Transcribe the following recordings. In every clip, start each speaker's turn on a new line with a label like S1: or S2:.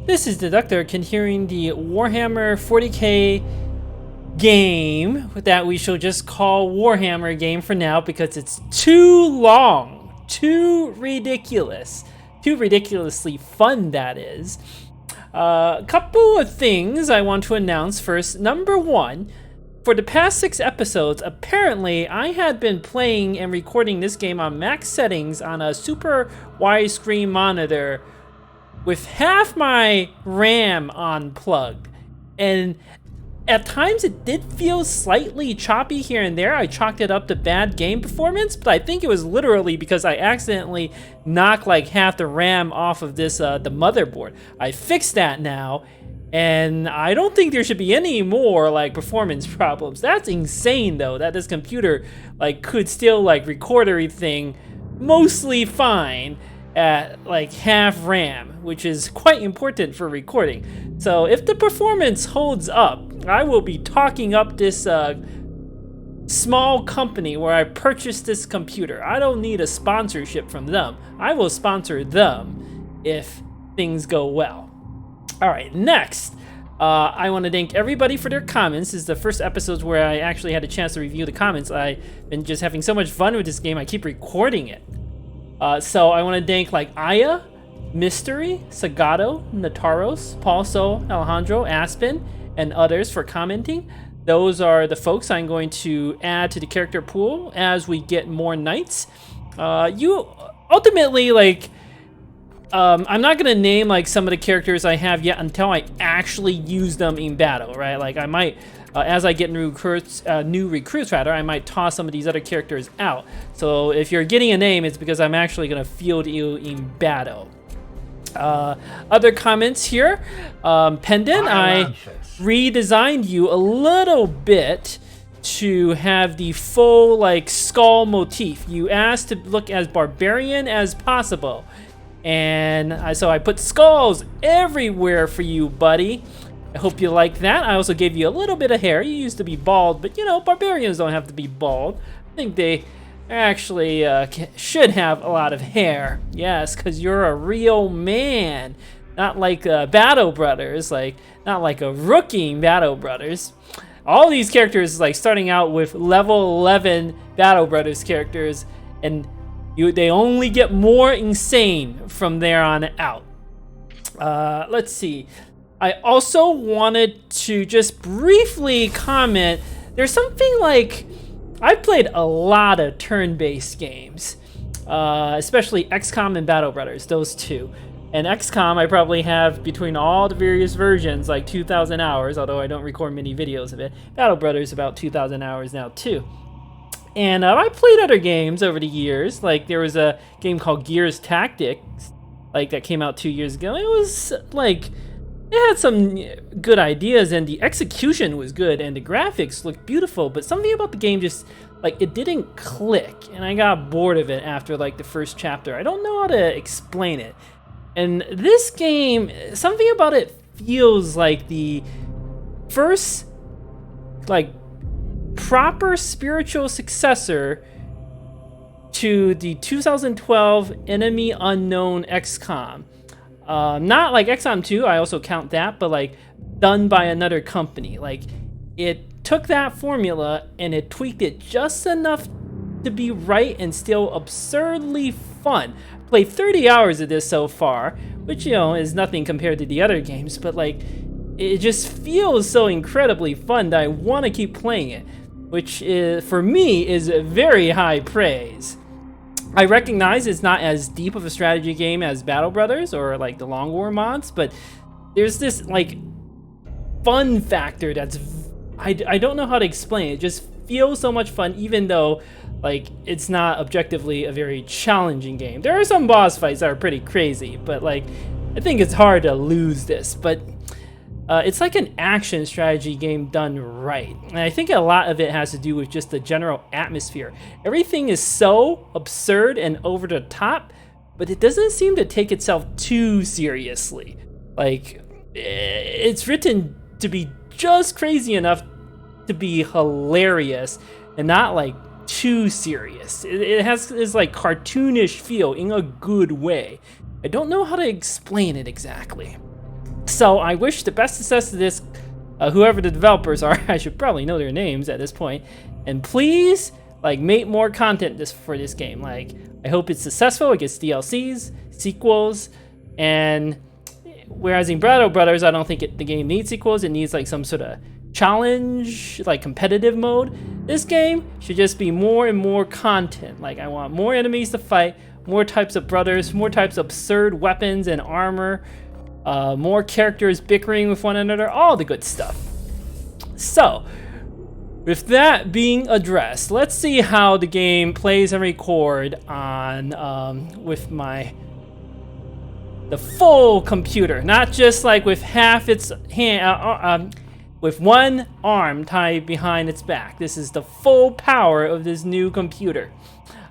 S1: This is Deductor continuing the Warhammer 40k game that we shall just call Warhammer game for now because it's too long, too ridiculous, too ridiculously fun, that is. A couple of things I want to announce first. Number one, for the past 6 episodes, apparently I had been playing and recording this game on max settings on a super widescreen monitor with half my RAM unplugged, and at times it did feel slightly choppy here and there. I chalked it up to bad game performance, but I think it was literally because I accidentally knocked like half the RAM off of this the motherboard. I fixed that now, and I don't think there should be any more like performance problems. That's insane though, that this computer like could still like record everything mostly fine at like half RAM, which is quite important for recording. So if the performance holds up, I will be talking up this small company where I purchased this computer. I don't need a sponsorship from them. I will sponsor them if things go well. All right, next, I want to thank everybody for their comments. This is the first episodes where I actually had a chance to review the comments. I've been just having so much fun with this game, I keep recording it. So I want to thank like Aya, Mystery, Sagato, Nataros, Paulso, Alejandro, Aspen, and others for commenting. Those are the folks I'm going to add to the character pool as we get more knights. You ultimately like, I'm not gonna name like some of the characters I have yet until I actually use them in battle, right? Like I might, as I get new recruits, I might toss some of these other characters out. So if you're getting a name, it's because I'm actually gonna field you in battle. Other comments here, Pendant, I redesigned you a little bit to have the full like skull motif. You asked to look as barbarian as possible, and so I put skulls everywhere for you, buddy. I hope you like that. I also gave you a little bit of hair. You used to be bald, but you know, barbarians don't have to be bald. I think they actually should have a lot of hair. Yes, because you're a real man. Not like Battle Brothers, like not like a rookie Battle Brothers. All these characters like starting out with level 11 Battle Brothers characters, and they only get more insane from there on out. Let's see. I also wanted to just briefly comment. There's something like, I've played a lot of turn-based games, especially XCOM and Battle Brothers, those two. And XCOM, I probably have between all the various versions like 2,000 hours, although I don't record many videos of it. Battle Brothers about 2,000 hours now too. And I played other games over the years. Like there was a game called Gears Tactics, like that came out 2 years ago. It was like, it had some good ideas and the execution was good and the graphics looked beautiful, but something about the game just like it didn't click, and I got bored of it after like the first chapter. I don't know how to explain it. And this game, something about it feels like the first like proper spiritual successor to the 2012 Enemy Unknown XCOM. Not like XCOM 2, I also count that, but like done by another company. Like it took that formula and it tweaked it just enough to be right and still absurdly fun. Played 30 hours of this so far, which, you know, is nothing compared to the other games, but like it just feels so incredibly fun that I want to keep playing it, which is, for me, is very high praise. I recognize it's not as deep of a strategy game as Battle Brothers or like the Long War mods, but there's this like fun factor that's, I don't know how to explain it. It just feels so much fun, even though like it's not objectively a very challenging game. There are some boss fights that are pretty crazy, but like I think it's hard to lose this, but it's like an action strategy game done right. And I think a lot of it has to do with just the general atmosphere. Everything is so absurd and over the top, but it doesn't seem to take itself too seriously. Like, it's written to be just crazy enough to be hilarious and not like too serious. It has this like cartoonish feel in a good way. I don't know how to explain it exactly. So I wish the best success to this, whoever the developers are. I should probably know their names at this point. And please, like, make more content for this game. Like, I hope it's successful. It gets DLCs, sequels, and whereas in Brotherhood Brothers, I don't think the game needs sequels. It needs like some sort of challenge, like competitive mode. This game should just be more and more content. Like, I want more enemies to fight, more types of brothers, more types of absurd weapons and armor, more characters bickering with one another, all the good stuff. So, with that being addressed, let's see how the game plays and record on with the full computer, not just like with half its hand, with one arm tied behind its back. This is the full power of this new computer.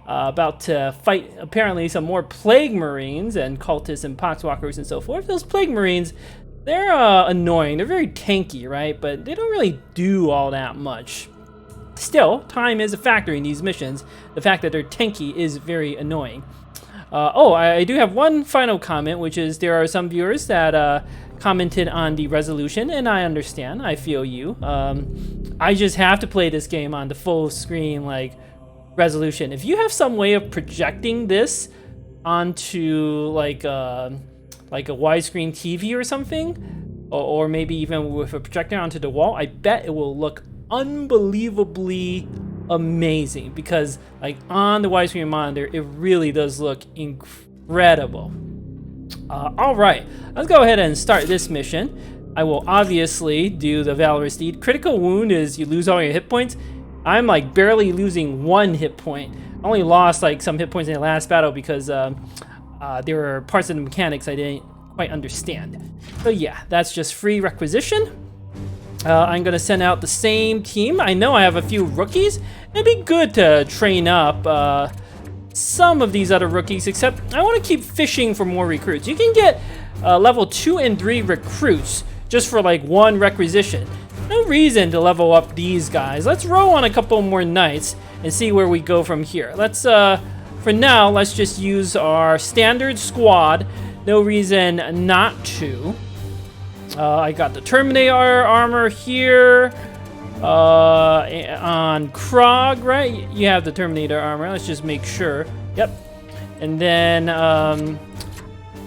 S1: About to fight apparently some more plague marines and cultists and poxwalkers and so forth. Those plague marines, they're annoying. They're very tanky, right? But they don't really do all that much. Still, time is a factor in these missions. The fact that they're tanky is very annoying. I do have one final comment, which is there are some viewers that commented on the resolution, and I understand. I feel you. I just have to play this game on the full screen, like, resolution. If you have some way of projecting this onto like a widescreen TV or something, or maybe even with a projector onto the wall, I bet it will look unbelievably amazing, because like on the widescreen monitor it really does look incredible. All right, let's go ahead and start this mission. I will obviously do the valorous deed. Critical wound is you lose all your hit points. I'm like barely losing 1 hit point. I only lost like some hit points in the last battle because there were parts of the mechanics I didn't quite understand. So yeah, that's just free requisition. I'm gonna send out the same team. I know I have a few rookies. It'd be good to train up some of these other rookies, except I want to keep fishing for more recruits. You can get level 2 and 3 recruits just for like 1 requisition. No reason to level up these guys. Let's roll on a couple more knights and see where we go from here. Let's, for now, let's just use our standard squad. No reason not to. I got the Terminator armor here. On Krog, right? You have the Terminator armor. Let's just make sure. Yep. And then,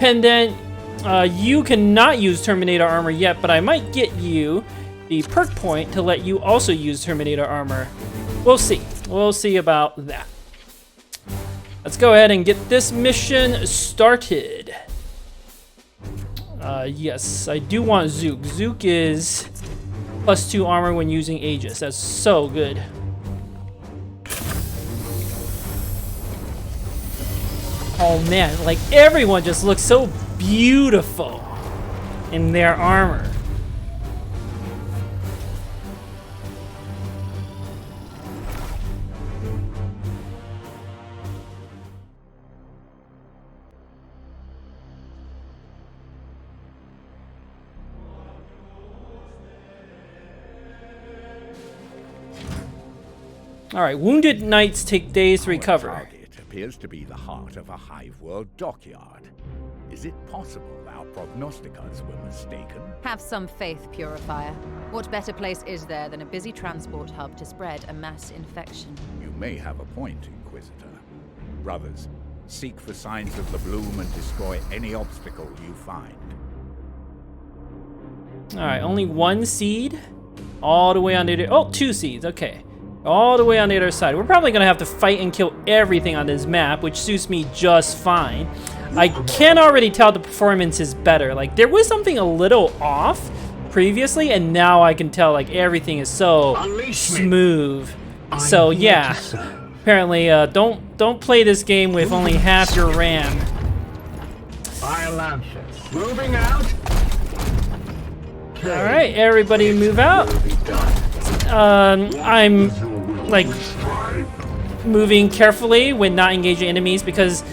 S1: Pendant. You cannot use Terminator armor yet, but I might get you the perk point to let you also use Terminator armor. We'll see. We'll see about that. Let's go ahead and get this mission started. Yes, I do want Zook. Zook is +2 armor when using Aegis. That's so good. Oh man, like everyone just looks so beautiful in their armor. All right, wounded knights take days to recover.
S2: Our target appears to be the heart of a hive world dockyard. Is it possible our prognosticators were mistaken?
S3: Have some faith, Purifier. What better place is there than a busy transport hub to spread a mass infection?
S2: You may have a point, Inquisitor. Brothers, seek for signs of the bloom and destroy any obstacle you find.
S1: All right, only 1 seed, all the way on the other. Oh, 2 seeds. Okay. All the way on the other side. We're probably gonna have to fight and kill everything on this map, which suits me just fine. I can already tell the performance is better. Like, there was something a little off previously, and now I can tell like everything is so smooth. So yeah, apparently don't play this game with only half your RAM.
S4: Moving out.
S1: All right, everybody move out. I'm like moving carefully when not engaging enemies, because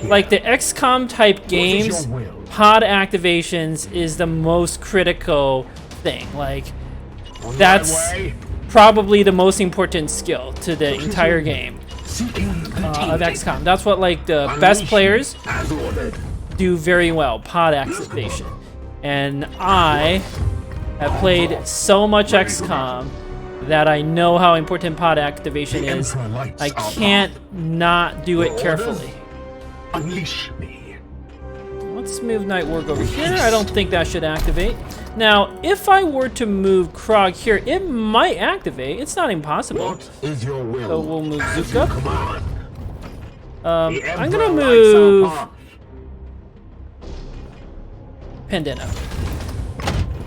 S1: like the XCOM type games, pod activations is the most critical thing. Like, that's probably the most important skill to the entire game of XCOM. That's what like the best players do very well, pod activation. And I have played so much XCOM that I know how important pod activation is. I can't not do it carefully.
S4: Unleash me.
S1: Let's move Nightwork over here. I don't think that should activate. Now, if I were to move Krog here, it might activate. It's not impossible.
S4: What is your will?
S1: So we'll move
S4: As
S1: Zook
S4: you
S1: up.
S4: command.
S1: I'm gonna move Pendant up.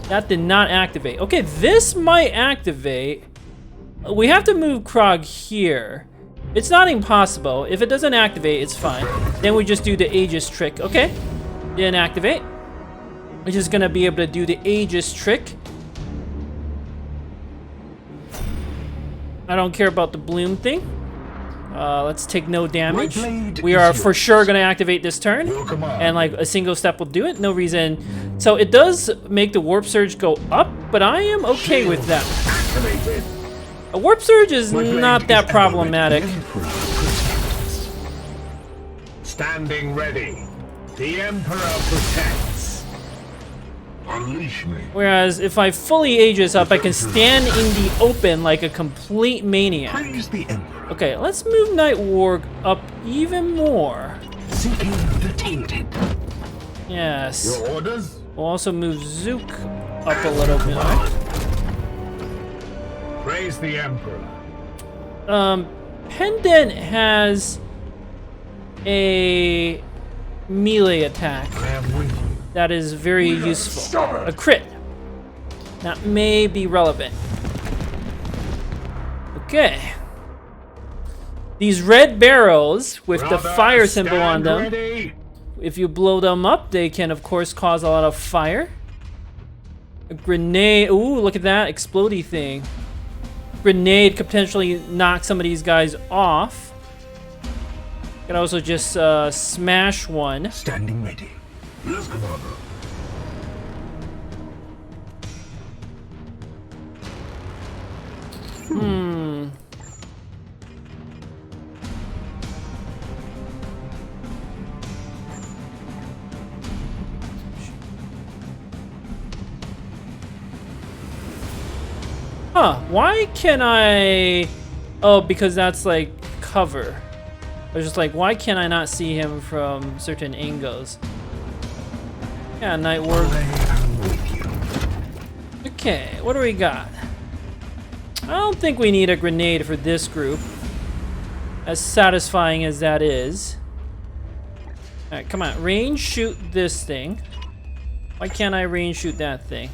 S1: That did not activate. Okay, this might activate. We have to move Krog here. It's not impossible. If it doesn't activate, it's fine. Then we just do the Aegis trick. Okay, didn't activate. We're just gonna be able to do the Aegis trick. I don't care about the bloom thing. Let's take no damage. We are for sure gonna activate this turn, and like a single step will do it. No reason. So it does make the warp surge go up, but I am okay with that. A warp surge is not that problematic.
S4: Standing ready. The Emperor protects. Unleash me.
S1: Whereas if I fully Aegis up, I can stand in the open like a complete maniac.
S4: Praise the Emperor.
S1: Okay, let's move Nightwarg up even more.
S4: Seeking the tainted.
S1: Yes.
S4: Your orders?
S1: We'll also move Zook up a little bit.
S4: Praise the Emperor.
S1: Pendant has a melee attack
S4: I am with you.
S1: that is very useful. A crit. That may be relevant. Okay. These red barrels with the
S4: Brother,
S1: fire symbol on
S4: stand
S1: them,
S4: ready.
S1: if you blow them up, they can of course cause a lot of fire. A grenade. Ooh, look at that explodey thing. Grenade could potentially knock some of these guys off. Can also just smash one.
S4: Standing ready. Yes, Commander.
S1: Huh, why can I... Oh, because that's like cover. I was just like, why can I not see him from certain angles? Yeah, Nightwork.
S4: I am with you.
S1: Okay, what do we got? I don't think we need a grenade for this group. As satisfying as that is. Alright, come on. Range shoot this thing. Why can't I range shoot that thing?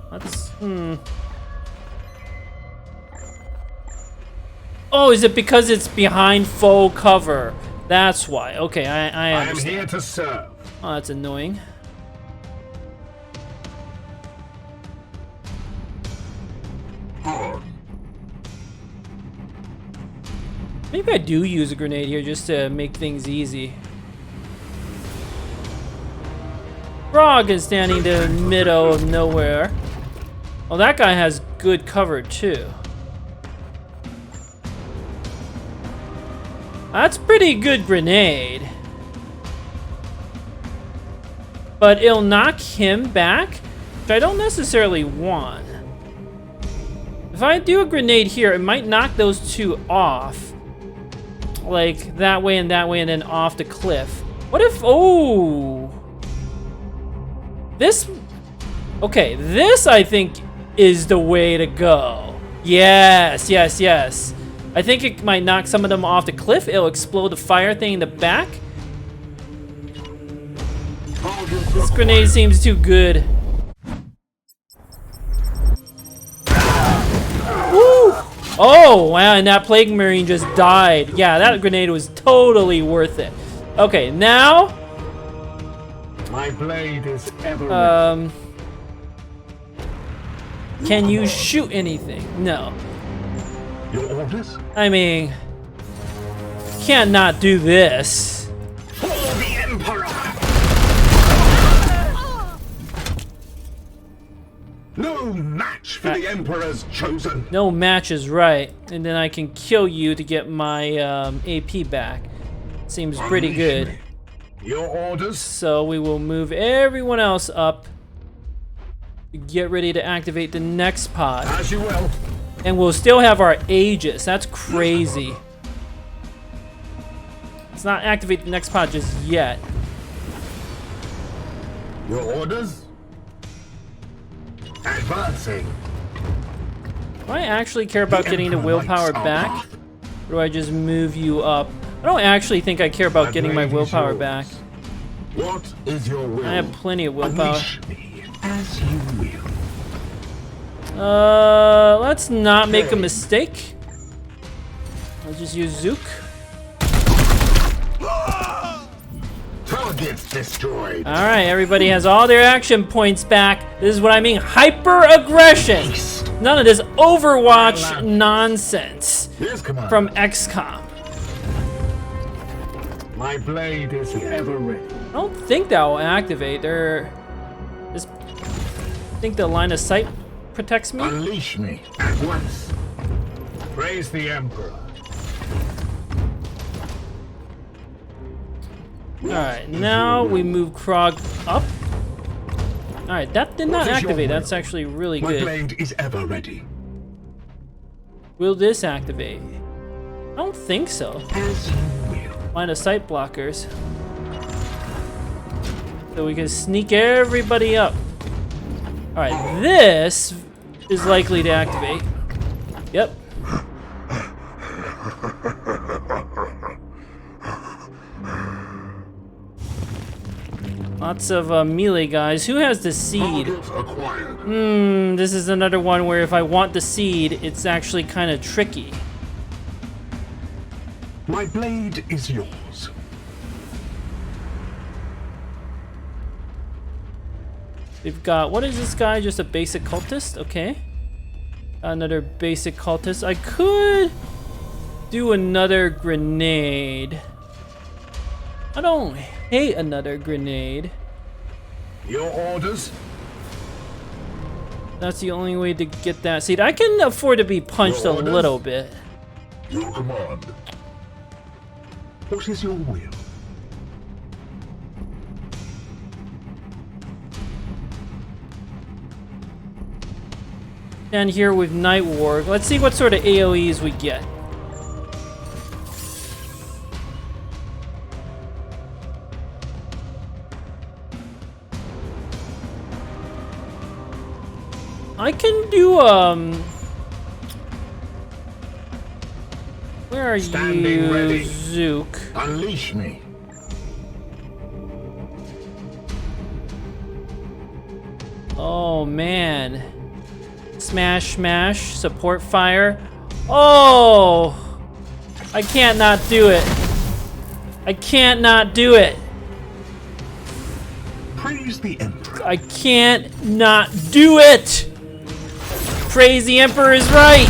S1: Let's... Oh, is it because it's behind full cover? That's why. Okay, I
S4: I am
S1: understand.
S4: here to serve.
S1: Oh, that's annoying. Maybe I do use a grenade here just to make things easy. Frog is standing in the middle of nowhere. Oh, that guy has good cover too. That's pretty good grenade. But it'll knock him back, which I don't necessarily want. If I do a grenade here, it might knock those two off. Like that way and then off the cliff. What if, oh. This, okay, this I think is the way to go. Yes, yes, yes. I think it might knock some of them off the cliff. It'll explode the fire thing in the back. This grenade seems too good. Woo! Oh, wow, and that Plague Marine just died. Yeah, that grenade was totally worth it. Okay, now...
S4: My blade is ever
S1: can you shoot anything? No.
S4: Your orders?
S1: I mean, can't not do this.
S4: For the Emperor! No match for the Emperor's chosen.
S1: No match is right. And then I can kill you to get my AP back. Seems pretty good.
S4: Your orders?
S1: So we will move everyone else up. Get ready to activate the next pod.
S4: As you will.
S1: And we'll still have our Aegis. That's crazy. Let's not activate the next pod just yet.
S4: Your orders? Advancing.
S1: Do I actually care about getting the willpower back? Or do I just move you up? I don't actually think I care about getting my willpower back.
S4: What is your will?
S1: I have plenty of willpower.
S4: Unleash me as you will.
S1: Let's not make a mistake. I'll just use Zook.
S4: Targets destroyed.
S1: Alright, everybody has all their action points back. This is what I mean, hyper-aggression. None of this Overwatch nonsense
S4: Yes, Commander.
S1: from XCOM.
S4: My blade is ever ready.
S1: I don't think that will activate. I think the line of sight protects me.
S4: Unleash me at once. Praise the Emperor.
S1: Alright, now we move Krog up. Alright, that did not
S4: What is your
S1: activate.
S4: will?
S1: That's actually really
S4: My
S1: good.
S4: blade is ever ready.
S1: Will this activate? I don't think so.
S4: As you will.
S1: Line of sight blockers. So we can sneak everybody up. Alright, this is likely to activate. Yep. Lots of melee guys. Who has the seed?
S4: Target acquired.
S1: This is another one where if I want the seed, it's actually kind of tricky.
S4: My blade is yours.
S1: We've got, what is this guy? Just a basic cultist? Okay. Another basic cultist. I could do another grenade. I don't hate another grenade.
S4: Your orders?
S1: That's the only way to get that seed. I can afford to be punched a
S4: Your orders?
S1: little bit.
S4: Your command. What is your will?
S1: And here with Night War. Let's see what sort of AoEs we get. I can do, where are
S4: Standing
S1: you,
S4: ready.
S1: Zook?
S4: Unleash me.
S1: Oh, man. Smash, smash, support fire. Oh! I can't not do it. I can't not do it.
S4: Praise the Emperor.
S1: I can't not do it! Praise the Emperor is right!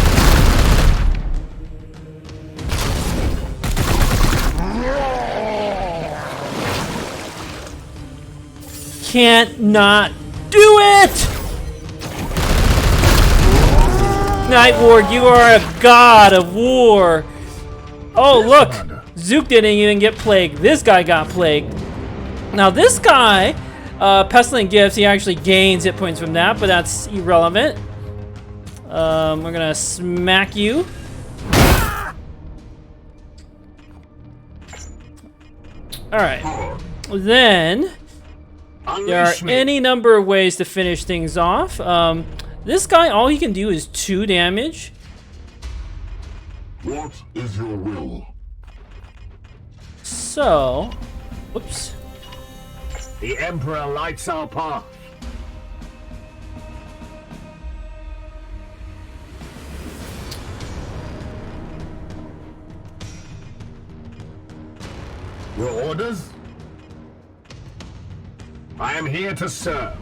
S1: Can't not do it! Night Ward, you are a god of war! Oh,
S4: Yes,
S1: look!
S4: Commander.
S1: Zook didn't even get plagued. This guy got plagued. Now, this guy, Pestilent Gifts, he actually gains hit points from that, but that's irrelevant. We're gonna smack you. Alright. Then, there are
S4: Unleash me.
S1: any number of ways to finish things off. This guy, all he can do is 2 damage.
S4: What is your will?
S1: So, whoops.
S4: The Emperor lights our path. Your orders? I am here to serve.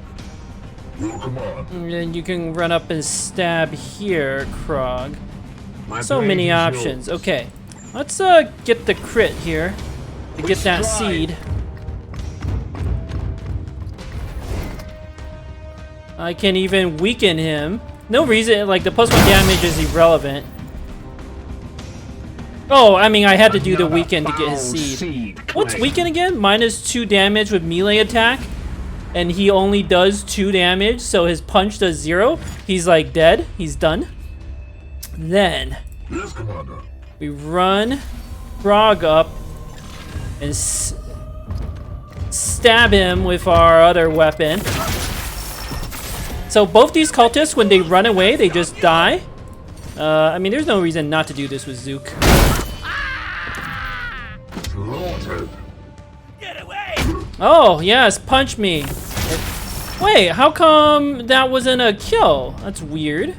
S4: Your command.
S1: And then you can run up and stab here, Krog.
S4: My
S1: So
S4: blade
S1: many
S4: is
S1: options.
S4: yours.
S1: Okay, let's get the crit here to get that
S4: stride.
S1: seed. I can even weaken him. No reason, like the +1 damage is irrelevant. Oh, I mean, I had to do the weaken to get his seed. What's weaken again? -2 damage with melee attack. And he only does 2 damage, so his punch does 0. He's like dead. He's done. Then
S4: Yes, Commander.
S1: we run Grog up and stab him with our other weapon. So both these cultists, when they run away, they just die. I mean, there's no reason not to do this with Zook.
S4: Slaughtered.
S1: Oh, yes, punch me. Wait, how come that wasn't a kill? That's weird.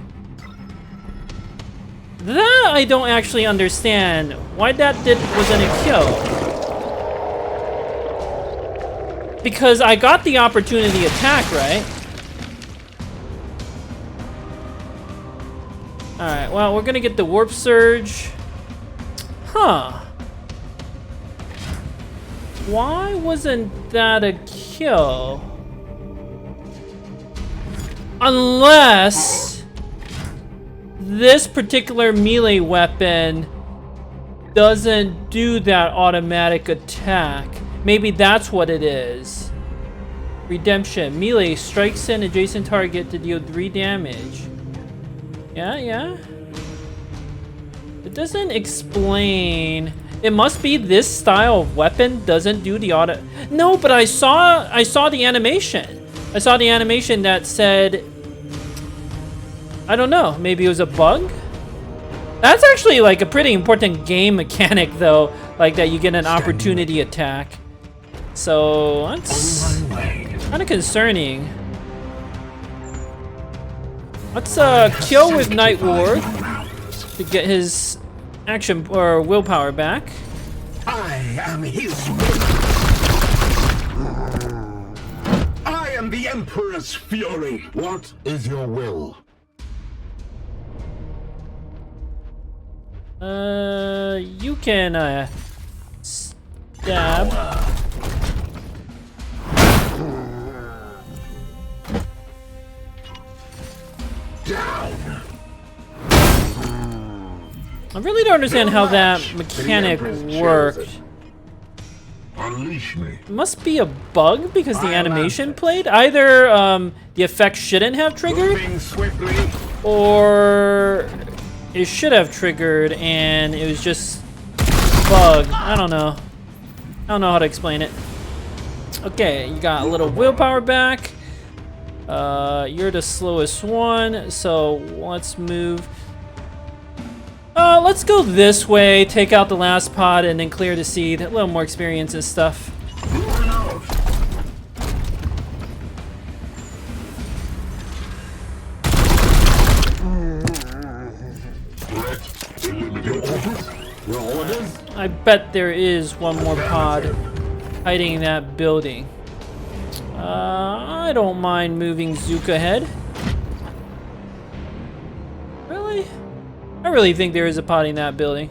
S1: That I don't actually understand. Why that wasn't a kill? Because I got the opportunity attack, right? Alright, well, we're gonna get the warp surge. Huh. Why wasn't that a kill? Unless this particular melee weapon doesn't do that automatic attack. Maybe that's what it is. Redemption. Melee strikes an adjacent target to deal 3 damage. Yeah. It doesn't explain. It must be this style of weapon doesn't do the auto. No, but I saw the animation. I saw the animation that said, I don't know, maybe it was a bug? That's actually like a pretty important game mechanic though, like that you get an opportunity attack. So that's kind of concerning. Let's kill with Night Ward to get his action or willpower back.
S4: I am his. I am the Emperor's fury. What is your will?
S1: You can stab.
S4: Down.
S1: I really don't understand how that mechanic worked.
S4: Unleash me.
S1: It must be a bug because the animation played. Either the effect shouldn't have triggered,
S4: Moving swiftly.
S1: or it should have triggered and it was just bug. I don't know. I don't know how to explain it. Okay, you got a little willpower back. You're the slowest one, so let's move. Let's go this way, take out the last pod, and then clear the seed. A little more experience and stuff.
S4: Moving out. Threat eliminated. Your orders?
S1: I bet there is one more pod hiding in that building. I don't mind moving Zook ahead. Really? I really think there is a pod in that building.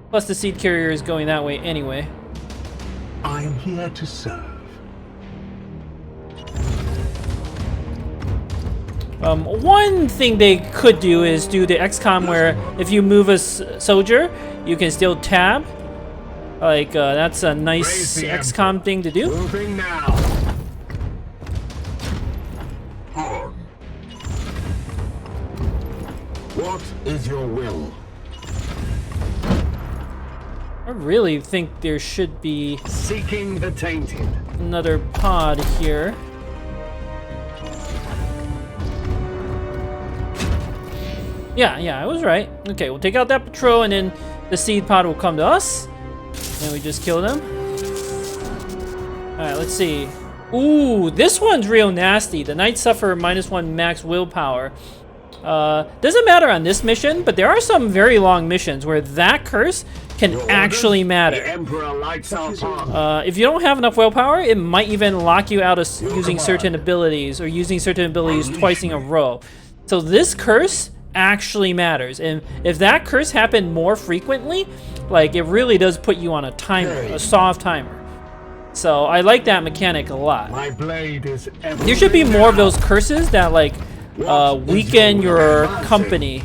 S1: Plus the seed carrier is going that way anyway.
S4: I am here to serve.
S1: One thing they could do is do the XCOM where if you move a soldier, you can still tab. Like, that's a nice XCOM thing to do.
S4: Moving now. On. What is your will?
S1: I really think there should be
S4: Seeking the tainted.
S1: another pod here. Yeah, I was right. Okay, we'll take out that patrol and then the seed pod will come to us. And we just kill them. Alright, let's see. Ooh, this one's real nasty. The Knights suffer -1 max willpower. Doesn't matter on this mission, but there are some very long missions where that curse can actually matter.
S4: The Emperor lights our path.
S1: If you don't have enough willpower, it might even lock you out of using certain abilities or using certain abilities twice in a row. So this curse actually matters, and if that curse happened more frequently, like it really does put you on a timer, a soft timer. So I like that mechanic a lot.
S4: My blade is
S1: There should be more of those curses that like weaken your company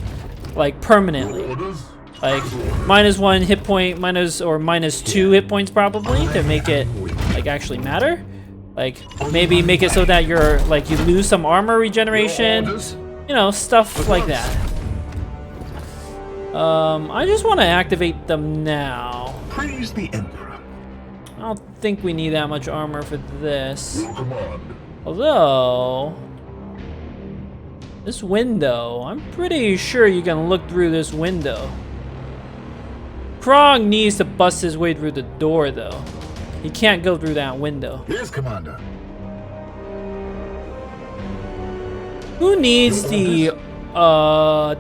S1: like permanently.
S4: Orders?
S1: like -1 hit point, -2 hit points probably to make it like actually matter. Like maybe make it so that you're like you lose some armor regeneration, you know, stuff like that. I just want to activate them now.
S4: Praise the Emperor.
S1: I don't think we need that much armor for this.
S4: Your command.
S1: Although, this window, I'm pretty sure you can look through this window. Krog needs to bust his way through the door, though. He can't go through that window.
S4: Yes, Commander.
S1: Who needs the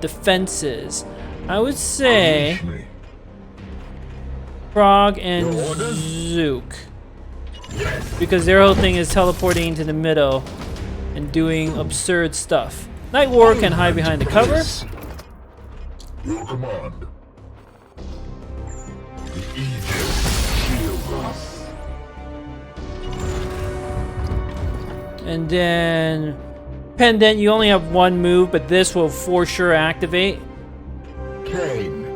S1: defenses? I would say
S4: Unleash me.
S1: Krog and
S4: Your orders?
S1: Zook. Because their whole thing is teleporting into the middle and doing absurd stuff. Nightwar can hide behind the cover.
S4: Your command. The Aegis shield us.
S1: And then Pendant, you only have one move, but this will for sure activate.
S4: Kane.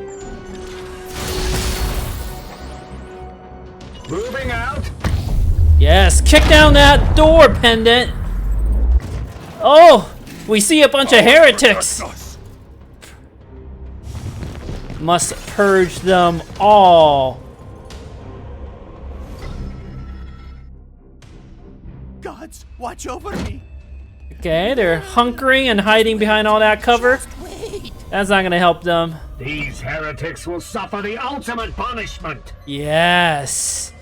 S4: Moving out.
S1: Yes, kick down that door, Pendant. Oh, we see a bunch of heretics. Must purge them all.
S5: Gods, watch over me.
S1: Okay, they're hunkering and hiding behind all that cover. That's not gonna help them.
S4: These heretics will suffer the ultimate punishment.
S1: Yes.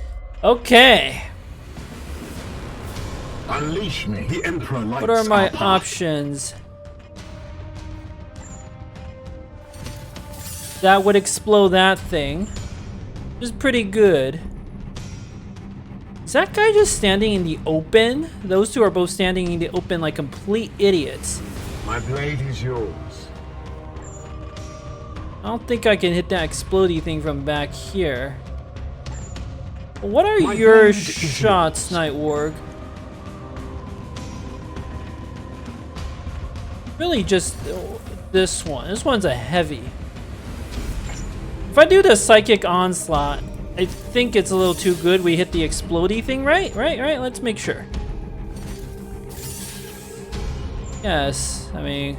S1: Okay.
S4: Unleash me. The Emperor likes
S1: What are my
S4: our path.
S1: options? That would explode that thing. Which is pretty good. Is that guy just standing in the open? Those two are both standing in the open like complete idiots.
S4: My blade is yours.
S1: I don't think I can hit that explodey thing from back here. What are
S4: My
S1: your
S4: blade is
S1: shots, Nightwarg? Really just this one. This one's a heavy. If I do the Psychic Onslaught, I think it's a little too good. We hit the explodey thing, right? Right. Let's make sure. Yes, I mean...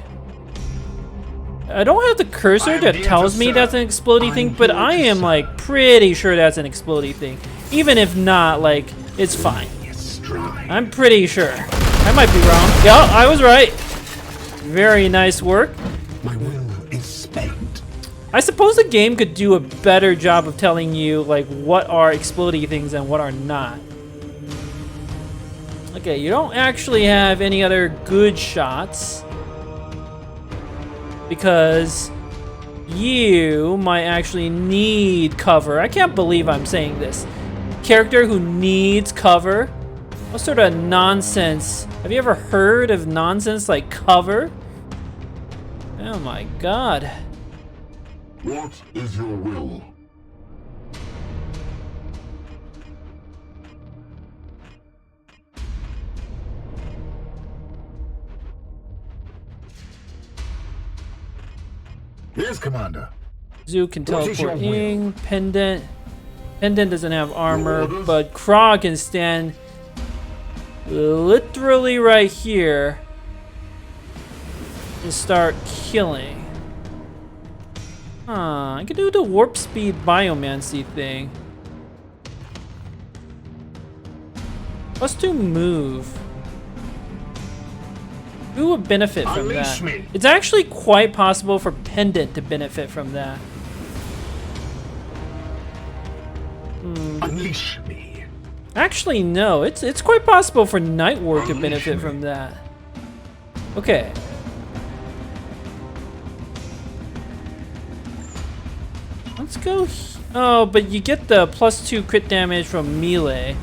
S1: I don't have the cursor that tells me that's an explodey thing, but I am like pretty sure that's an explodey thing. Even if not, like, it's fine. I'm pretty sure. I might be wrong. Yeah, I was right. Very nice work.
S4: My will is spent.
S1: I suppose the game could do a better job of telling you like what are explodey things and what are not. Okay, you don't actually have any other good shots because you might actually need cover. I can't believe I'm saying this. Character who needs cover? What sort of nonsense? Have you ever heard of nonsense like cover? Oh my god.
S4: What is your will? Yes, Commander.
S1: Zook can
S4: What is your
S1: teleport in. Pendant doesn't have armor, but Krog can stand literally right here and start killing. Huh, I could do the warp speed biomancy thing. +2 move. Who would benefit from
S4: Unleash
S1: that?
S4: me.
S1: It's actually quite possible for Pendant to benefit from that.
S4: Unleash me.
S1: Actually, no. It's quite possible for Nightwar to benefit from that. Okay. Let's go. Oh, but you get the +2 crit damage from melee.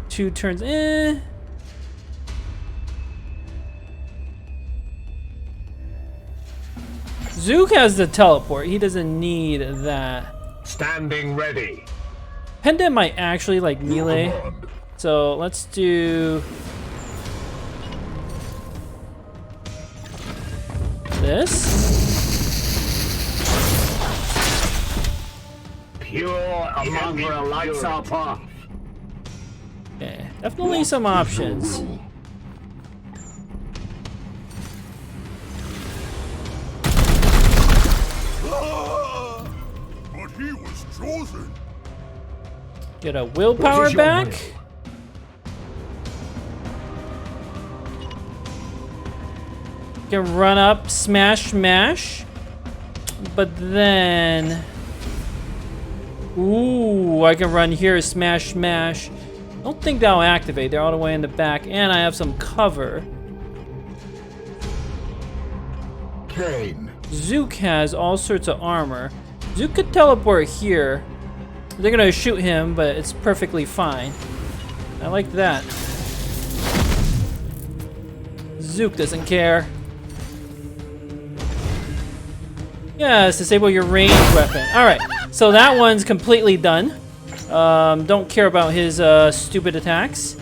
S1: 2 turns. Zook has the teleport. He doesn't need that.
S4: Standing ready.
S1: Pendant might actually like melee. So let's do this.
S4: Pure among the lights our path.
S1: Okay, definitely some options.
S5: But he was chosen.
S1: Get a willpower back. Can run up, smash. But then... Ooh, I can run here, smash. Don't think that'll activate. They're all the way in the back, and I have some cover.
S4: Kane.
S1: Zook has all sorts of armor. Zook could teleport here. They're gonna shoot him, but it's perfectly fine. I like that. Zook doesn't care. Yes, disable your ranged weapon. Alright, so that one's completely done. Don't care about his stupid attacks.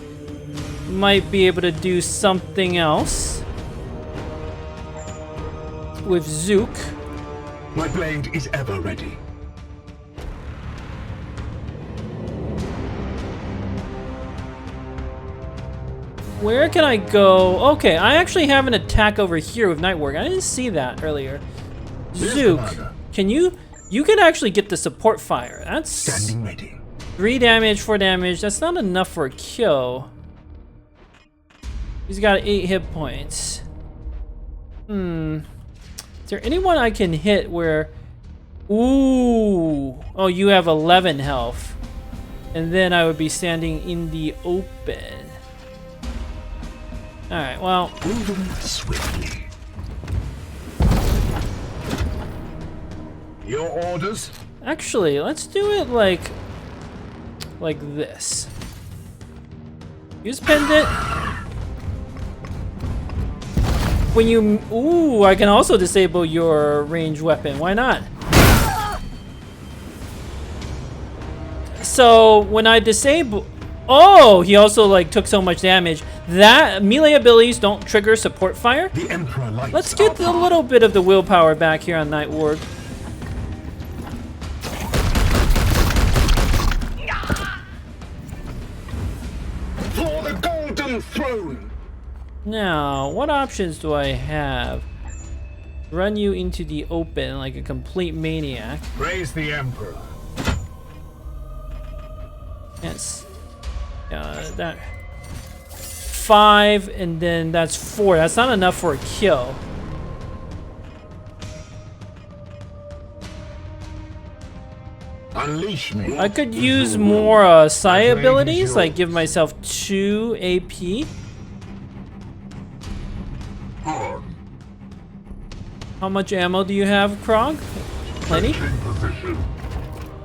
S1: Might be able to do something else with Zook.
S4: My blade is ever ready.
S1: Where can I go? Okay, I actually have an attack over here with Nightwork. I didn't see that earlier. Zook, can you can actually get the support fire. That's
S4: Standing ready.
S1: 3 damage, 4 damage. That's not enough for a kill. He's got 8 hit points. Is there anyone I can hit where... Ooh. Oh, you have 11 health. And then I would be standing in the open. Alright, well...
S4: Moving swiftly. Your orders?
S1: Actually, let's do it like this. Use pendant. When you... Ooh, I can also disable your ranged weapon. Why not? So, when I disable... Oh, he also like took so much damage. That melee abilities don't trigger support fire.
S4: The Emperor likes
S1: Let's get a little bit of the willpower back here on Night Ward.
S4: For the Golden Throne!
S1: Now, what options do I have? Run you into the open like a complete maniac.
S4: Praise the Emperor.
S1: Yes. That 5 and then that's 4. That's not enough for a kill.
S4: Unleash me.
S1: I could use more psi abilities, like give myself 2 AP. How much ammo do you have, Krog? Plenty?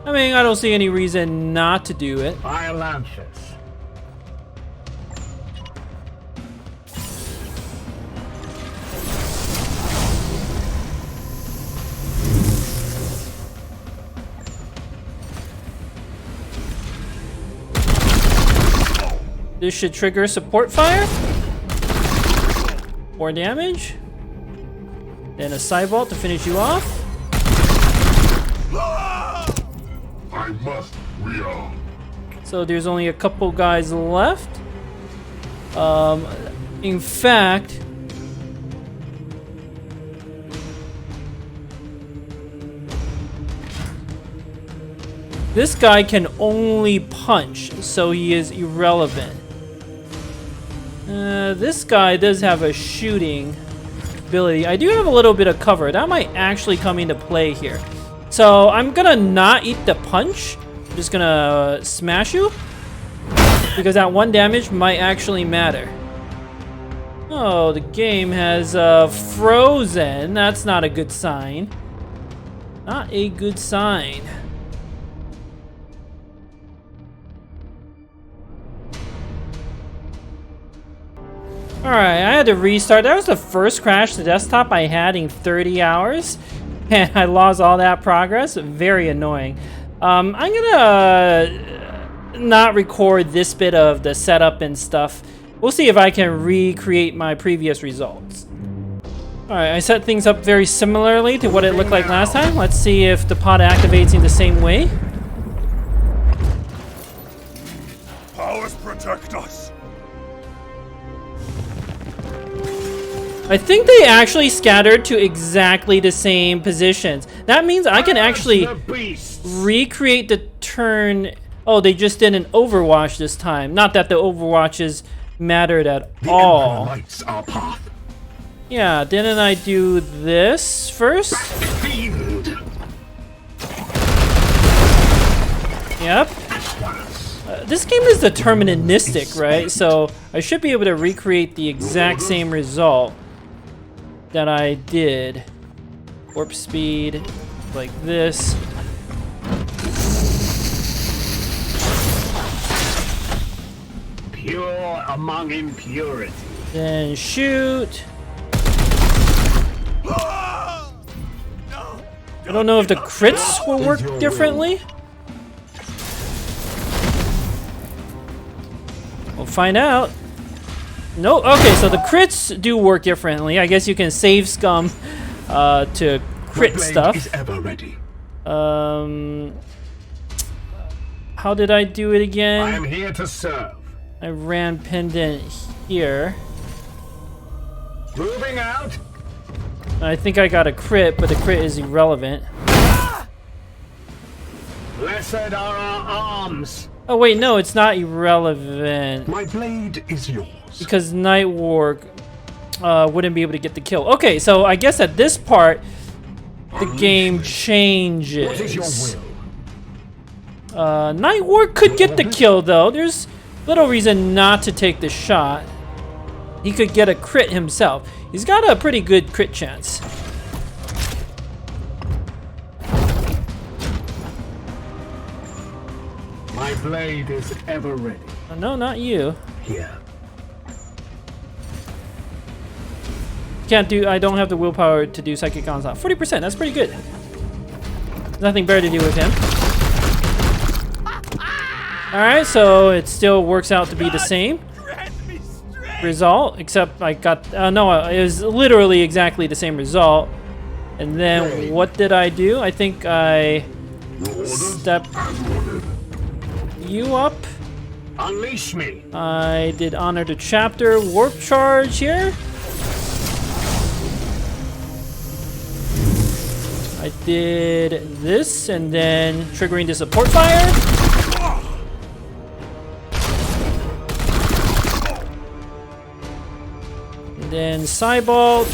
S1: I mean, I don't see any reason not to do it.
S4: Fire Lancers.
S1: This should trigger support fire. 4 damage. Then a Cybolt to finish you off.
S4: I must rearm.
S1: So there's only a couple guys left. In fact, this guy can only punch, so he is irrelevant. This guy does have a shooting ability. I do have a little bit of cover. That might actually come into play here. So I'm gonna not eat the punch. I'm just gonna smash you. Because that 1 damage might actually matter. Oh, the game has frozen. That's not a good sign. Not a good sign. Alright, I had to restart. That was the first crash to desktop I had in 30 hours. And I lost all that progress. Very annoying. I'm gonna not record this bit of the setup and stuff. We'll see if I can recreate my previous results. Alright, I set things up very similarly to what it looked like last time. Let's see if the pod activates in the same way.
S5: powers protect us.
S1: I think they actually scattered to exactly the same positions. That means I can actually recreate the turn. Oh, they just did an Overwatch this time. Not that the Overwatches mattered at all.
S4: Lights our path.
S1: Yeah, didn't I do this first?
S4: Fiend.
S1: Yep. This game is deterministic, right? So I should be able to recreate the exact same result that I did. Warp speed, like this.
S4: Pure among impurity.
S1: Then shoot. I don't know if the crits will work differently. We'll find out. No, okay, so the crits do work differently. I guess you can save scum to crit stuff.
S4: Is ever ready.
S1: How did I do it again?
S4: I am here to serve.
S1: I ran pendant here.
S4: Moving out.
S1: I think I got a crit, but the crit is irrelevant.
S4: Blessed are our arms.
S1: Oh wait, no, it's not irrelevant.
S4: My blade is yours.
S1: Because Nightwark wouldn't be able to get the kill. Okay, so I guess at this part, the game changes.
S4: What is your will?
S1: Nightwark could get the kill though. There's little reason not to take the shot. He could get a crit himself. He's got a pretty good crit chance.
S4: My blade is ever ready.
S1: No, not you.
S4: Here.
S1: Can't do. I don't have the willpower to do psychic onslaught. 40%. That's pretty good. There's nothing better to do with him. All right, so it still works out to be the same result, except I got. No, it was literally exactly the same result. And then what did I do? I think I stepped you up.
S4: Unleash me.
S1: I did honor the chapter warp charge here. I did this and then triggering the support fire. And then Cybolt.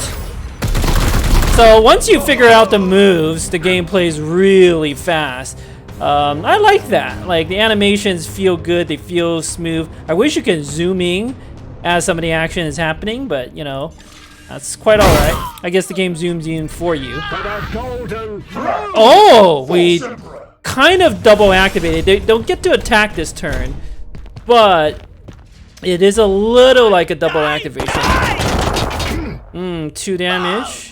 S1: So once you figure out the moves, the game plays really fast. I like that. Like the animations feel good, they feel smooth. I wish you could zoom in as some of the action is happening, but you know, that's quite alright. I guess the game zooms in for you. Oh, we kind of double activated. They don't get to attack this turn, but it is a little like a double activation. 2 damage.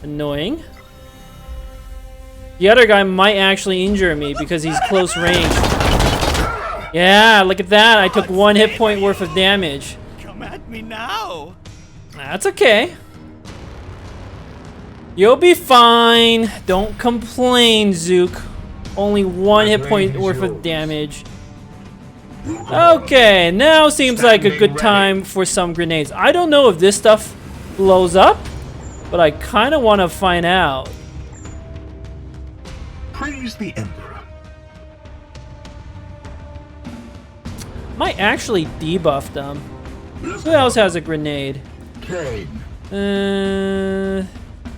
S1: Annoying. The other guy might actually injure me because he's close range. Yeah, look at that. I took 1 hit point worth of damage.
S5: Come at me now.
S1: That's okay. You'll be fine. Don't complain, Zook. Only 1 hit point worth of damage. Okay, now seems like a good time for some grenades. I don't know if this stuff blows up, but I kind of want to find out.
S4: Praise the Emperor.
S1: Might actually debuff them. Who else has a grenade?
S4: Kane.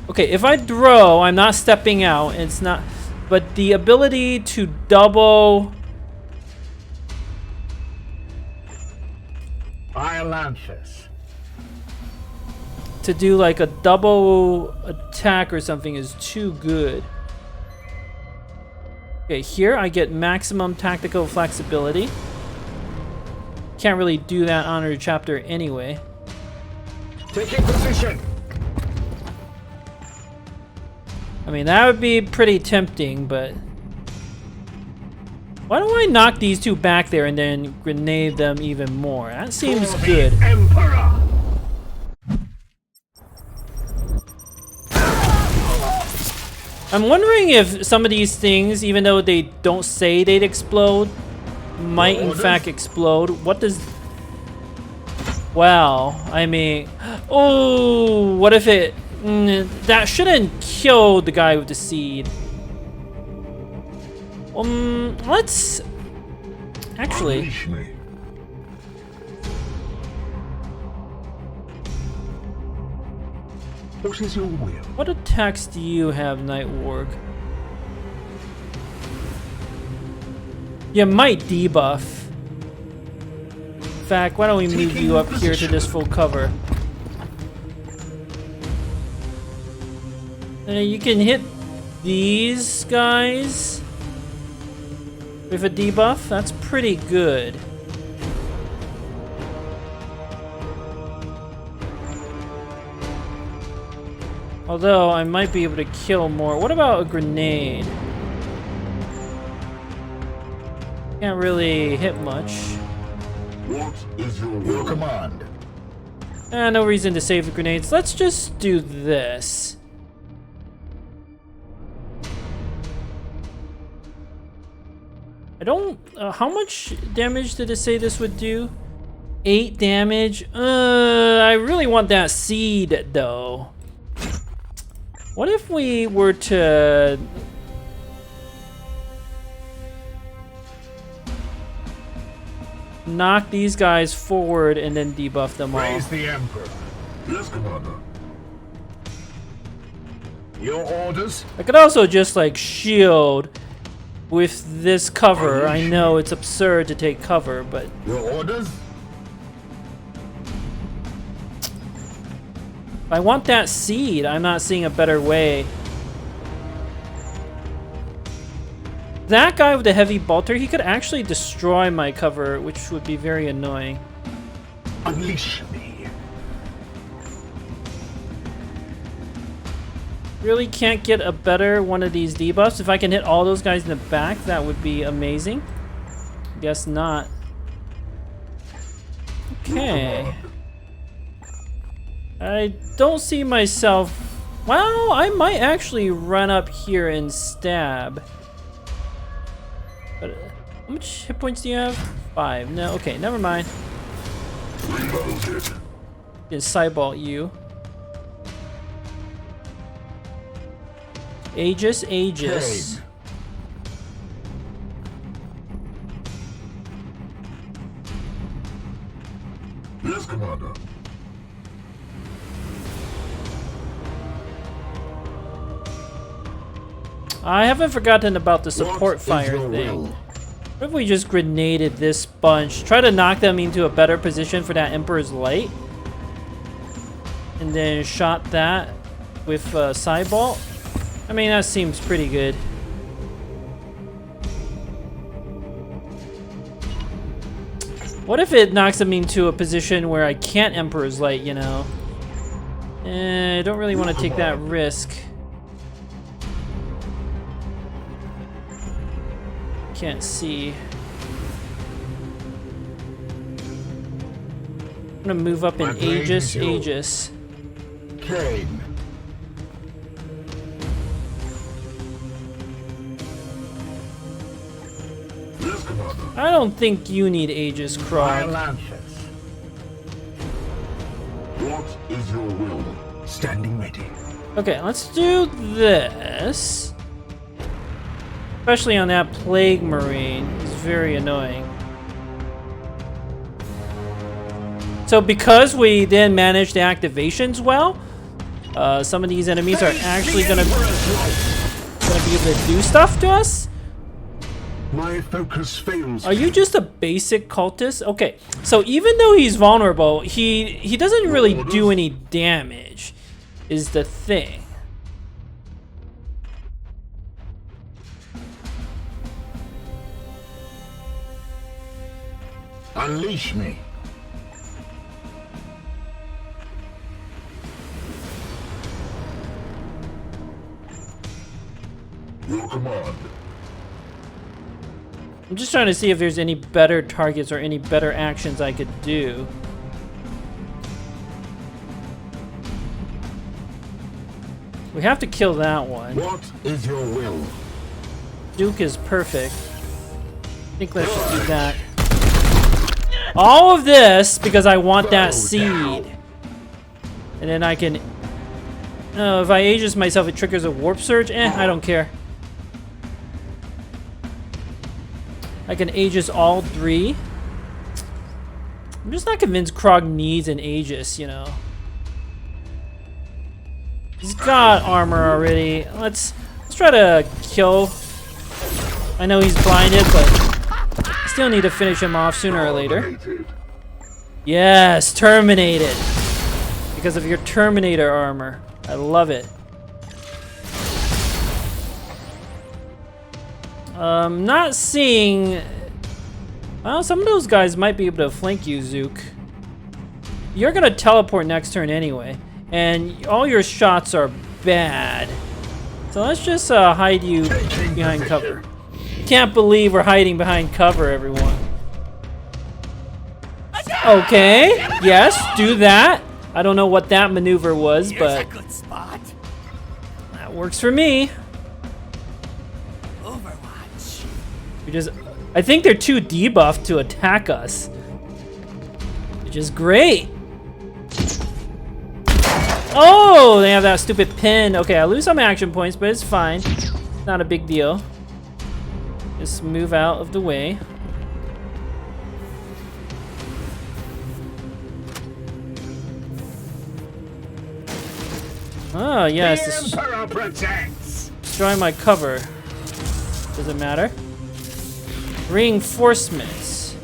S1: Okay, if I throw, I'm not stepping out. It's not, but the ability to double.
S4: Iolanthus.
S1: To do like a double attack or something is too good. Okay, here I get maximum tactical flexibility. Can't really do that on our chapter anyway.
S4: Taking position.
S1: I mean, that would be pretty tempting, but why don't I knock these two back there and then grenade them even more? That seems good.
S4: Emperor.
S1: I'm wondering if some of these things, even though they don't say they'd explode, might in fact explode. What does... Well, I mean... Oh, what if it... that shouldn't kill the guy with the seed. Let's... Actually...
S4: Unleash me. What is your will?
S1: What attacks do you have, Night Warg? You might debuff. In fact, why don't we move you up here to this full cover? And you can hit these guys with a debuff. That's pretty good. Although I might be able to kill more. What about a grenade? Can't really hit much.
S4: What is your command?
S1: No reason to save the grenades. Let's just do this. I don't... how much damage did it say this would do? 8 damage? I really want that seed, though. What if we were to... knock these guys forward and then debuff them all?
S4: Praise the Emperor. Yes, Commander. Your orders?
S1: I could also just like shield with this cover. I know it's absurd to take cover, but...
S4: Your orders?
S1: I want that seed. I'm not seeing a better way. That guy with the heavy bolter, he could actually destroy my cover, which would be very annoying.
S4: Unleash me.
S1: Really can't get a better one of these debuffs. If I can hit all those guys in the back, that would be amazing. Guess not. Okay. I don't see myself... Well, I might actually run up here and stab. But how much hit points do you have? 5. No, okay, never mind.
S4: Reloaded.
S1: Can sidebolt you. Aegis.
S4: Kane. Yes, Commander.
S1: I haven't forgotten about the support fire
S4: your
S1: thing.
S4: will?
S1: What if we just grenaded this bunch? Try to knock them into a better position for that Emperor's Light. And then shot that with Sidebolt. I mean, that seems pretty good. What if it knocks them into a position where I can't Emperor's Light, you know? I don't really want to take that risk. Can't see. I'm gonna move up in Aegis.
S4: Kane. Yes, Commander.
S1: I don't think you need Aegis, Krog.
S4: Lancers. What is your will? Standing ready.
S1: Okay, let's do this. Especially on that Plague Marine. It's very annoying. So because we didn't manage the activations well, some of these enemies are actually gonna be able to do stuff to us.
S4: My focus fails.
S1: Are you just a basic cultist? Okay, so even though he's vulnerable, he doesn't really do any damage, is the thing.
S4: Unleash me. Your command.
S1: I'm just trying to see if there's any better targets or any better actions I could do. We have to kill that one.
S4: What is your will?
S1: Duke is perfect. I think let's just do that. All of this because I want that seed. And then I can... if I aegis myself, it triggers a warp surge. I don't care. I can aegis all 3. I'm just not convinced Krog needs an aegis, you know. He's got armor already. Let's try to kill. I know he's blinded, but still need to finish him off sooner or later. Yes, terminated. Because of your Terminator armor. I love it. Not seeing... Well, some of those guys might be able to flank you, Zook. You're gonna teleport next turn anyway. And all your shots are bad. So let's just hide you behind cover. Can't believe we're hiding behind cover, everyone. Okay, yes, do that. I don't know what that maneuver was, but
S5: Here's a good spot.
S1: that works for me.
S5: Overwatch.
S1: We just, I think they're too debuffed to attack us, which is great. Oh, they have that stupid pin. Okay, I lose some action points, but it's fine. Not a big deal. Just move out of the way. Oh, yes.
S4: The Emperor protects.
S1: Destroy my cover. Doesn't matter. Reinforcements.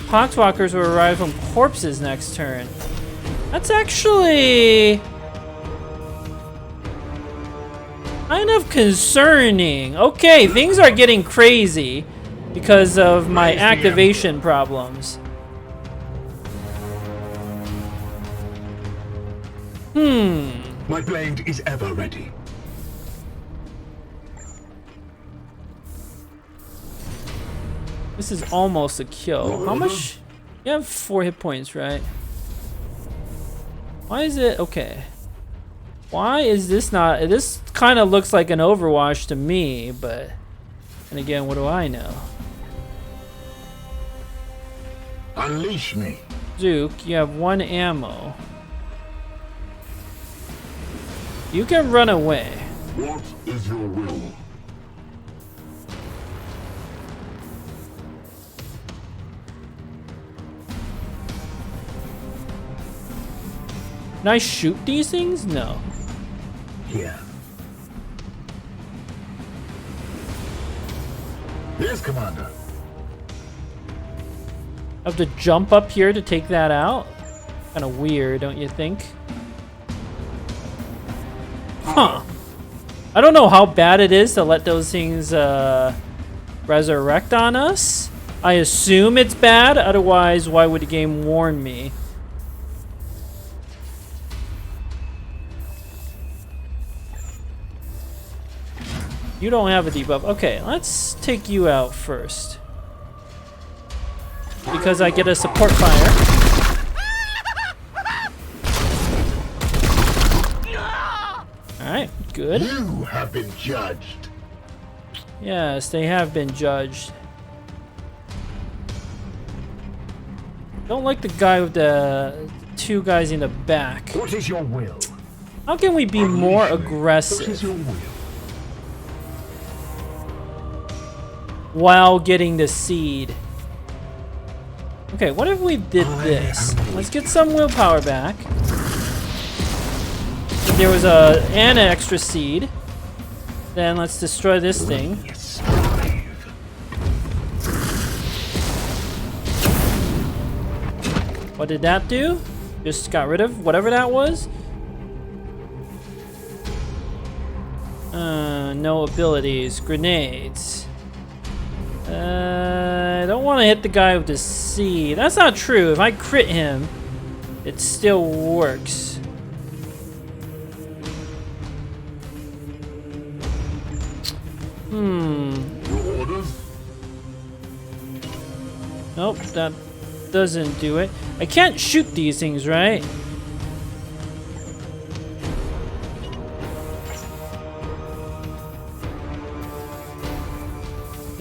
S1: Poxwalkers will arrive from corpses next turn. That's actually kind of concerning. Okay, things are getting crazy because of my activation problems.
S4: My blade is ever ready.
S1: This is almost a kill. How much? You have 4 hit points, right? Why is it okay? Why is this not? This kind of looks like an Overwatch to me, but and again, what do I know?
S4: Unleash me.
S1: Duke, you have 1 ammo. You can run away.
S4: What is your will?
S1: Can I shoot these things? No.
S4: Here. Yes, Commander.
S1: I have to jump up here to take that out? Kind of weird, don't you think? Huh. I don't know how bad it is to let those things resurrect on us. I assume it's bad, otherwise why would the game warn me? You don't have a debuff. Okay, let's take you out first. Because I get a support fire. Alright, good.
S4: You have been judged.
S1: Yes, they have been judged. Don't like the guy with the 2 guys in the back.
S4: What is your will?
S1: How can we be more
S4: What is
S1: aggressive
S4: your will?
S1: while getting the seed? Okay, what if we did this? Let's get some willpower back. If there was an extra seed, then let's destroy this thing. What did that do? Just got rid of whatever that was? No abilities. Grenades. I don't want to hit the guy with the seed. That's not true. If I crit him, it still works.
S4: Your orders?
S1: Nope, that doesn't do it. I can't shoot these things, right?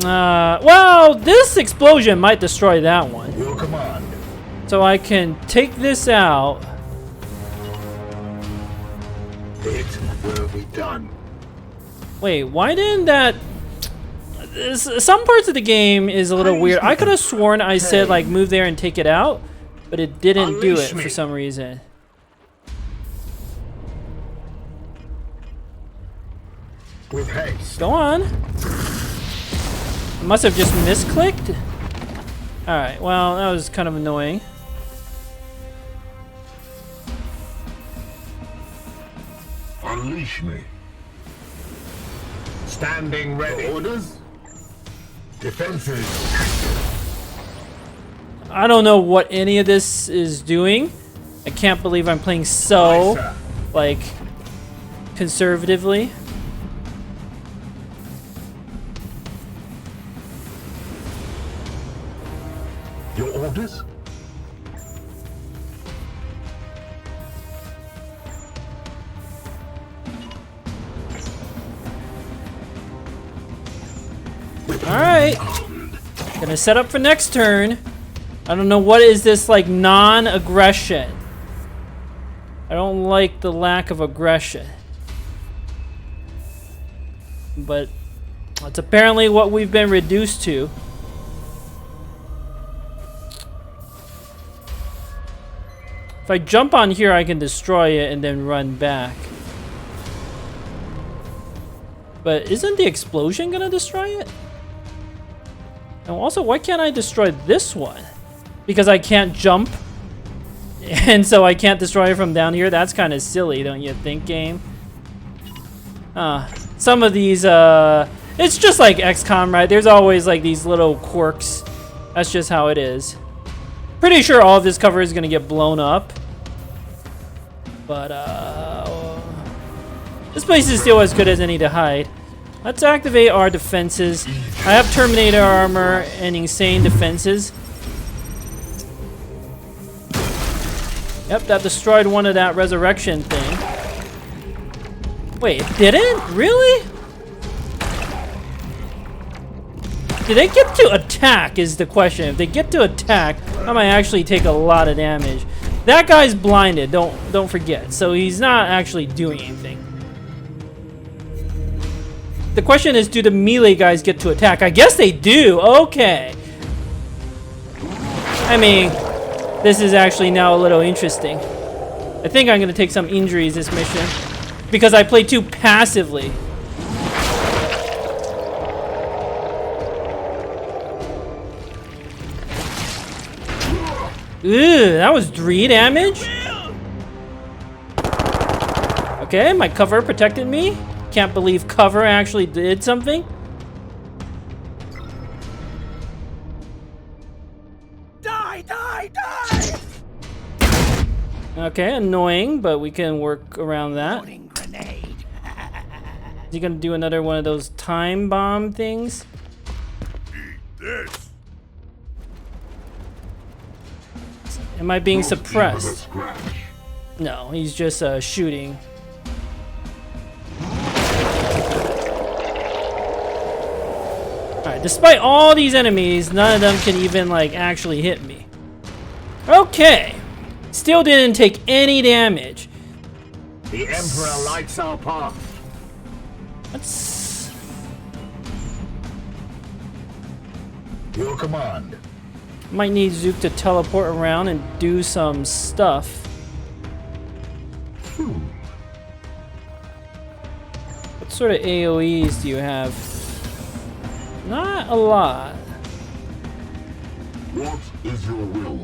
S1: Well, this explosion might destroy that one.
S4: Your command.
S1: So I can take this out.
S4: It will be done.
S1: Wait, why didn't that... Some parts of the game is a little weird. I could have sworn I said, like, move there and take it out, but it didn't do it for some reason.
S4: With haste.
S1: Go on. I must have just misclicked. Alright, well, that was kind of annoying.
S4: Unleash me. Standing ready. Orders. Defenses.
S1: I don't know what any of this is doing. I can't believe I'm playing so, like, conservatively.
S4: Your orders?
S1: Alright. Gonna set up for next turn. I don't know what is this, like, non-aggression. I don't like the lack of aggression. But that's apparently what we've been reduced to. If I jump on here, I can destroy it and then run back. But isn't the explosion gonna destroy it? And also, why can't I destroy this one? Because I can't jump, and so I can't destroy it from down here? That's kind of silly, don't you think, game? Some of these, it's just like XCOM, right? There's always like these little quirks. That's just how it is. Pretty sure all of this cover is gonna get blown up. But, this place is still as good as any to hide. Let's activate our defenses. I have Terminator armor and insane defenses. Yep, that destroyed one of that resurrection thing. Wait, it didn't? Really? Did they get to attack is the question. If they get to attack, I might actually take a lot of damage. That guy's blinded, don't forget. So he's not actually doing anything. The question is, do the melee guys get to attack? I guess they do. Okay. I mean, this is actually now a little interesting. I think I'm going to take some injuries this mission because I play too passively. Ooh, that was 3 damage? Okay, my cover protected me. Can't believe cover actually did something.
S5: Die, die, die!
S1: Okay, annoying, but we can work around that.
S5: Loading grenade.
S1: Is he gonna do another one of those time bomb things?
S5: Eat this.
S1: Am I being suppressed? No, he's just shooting. Alright, despite all these enemies, none of them can even, like, actually hit me. Okay. Still didn't take any damage.
S4: The Emperor lights our path.
S1: Let's...
S4: Your command.
S1: Might need Zook to teleport around and do some stuff. What sort of AoEs do you have? Not a lot.
S4: What is your will?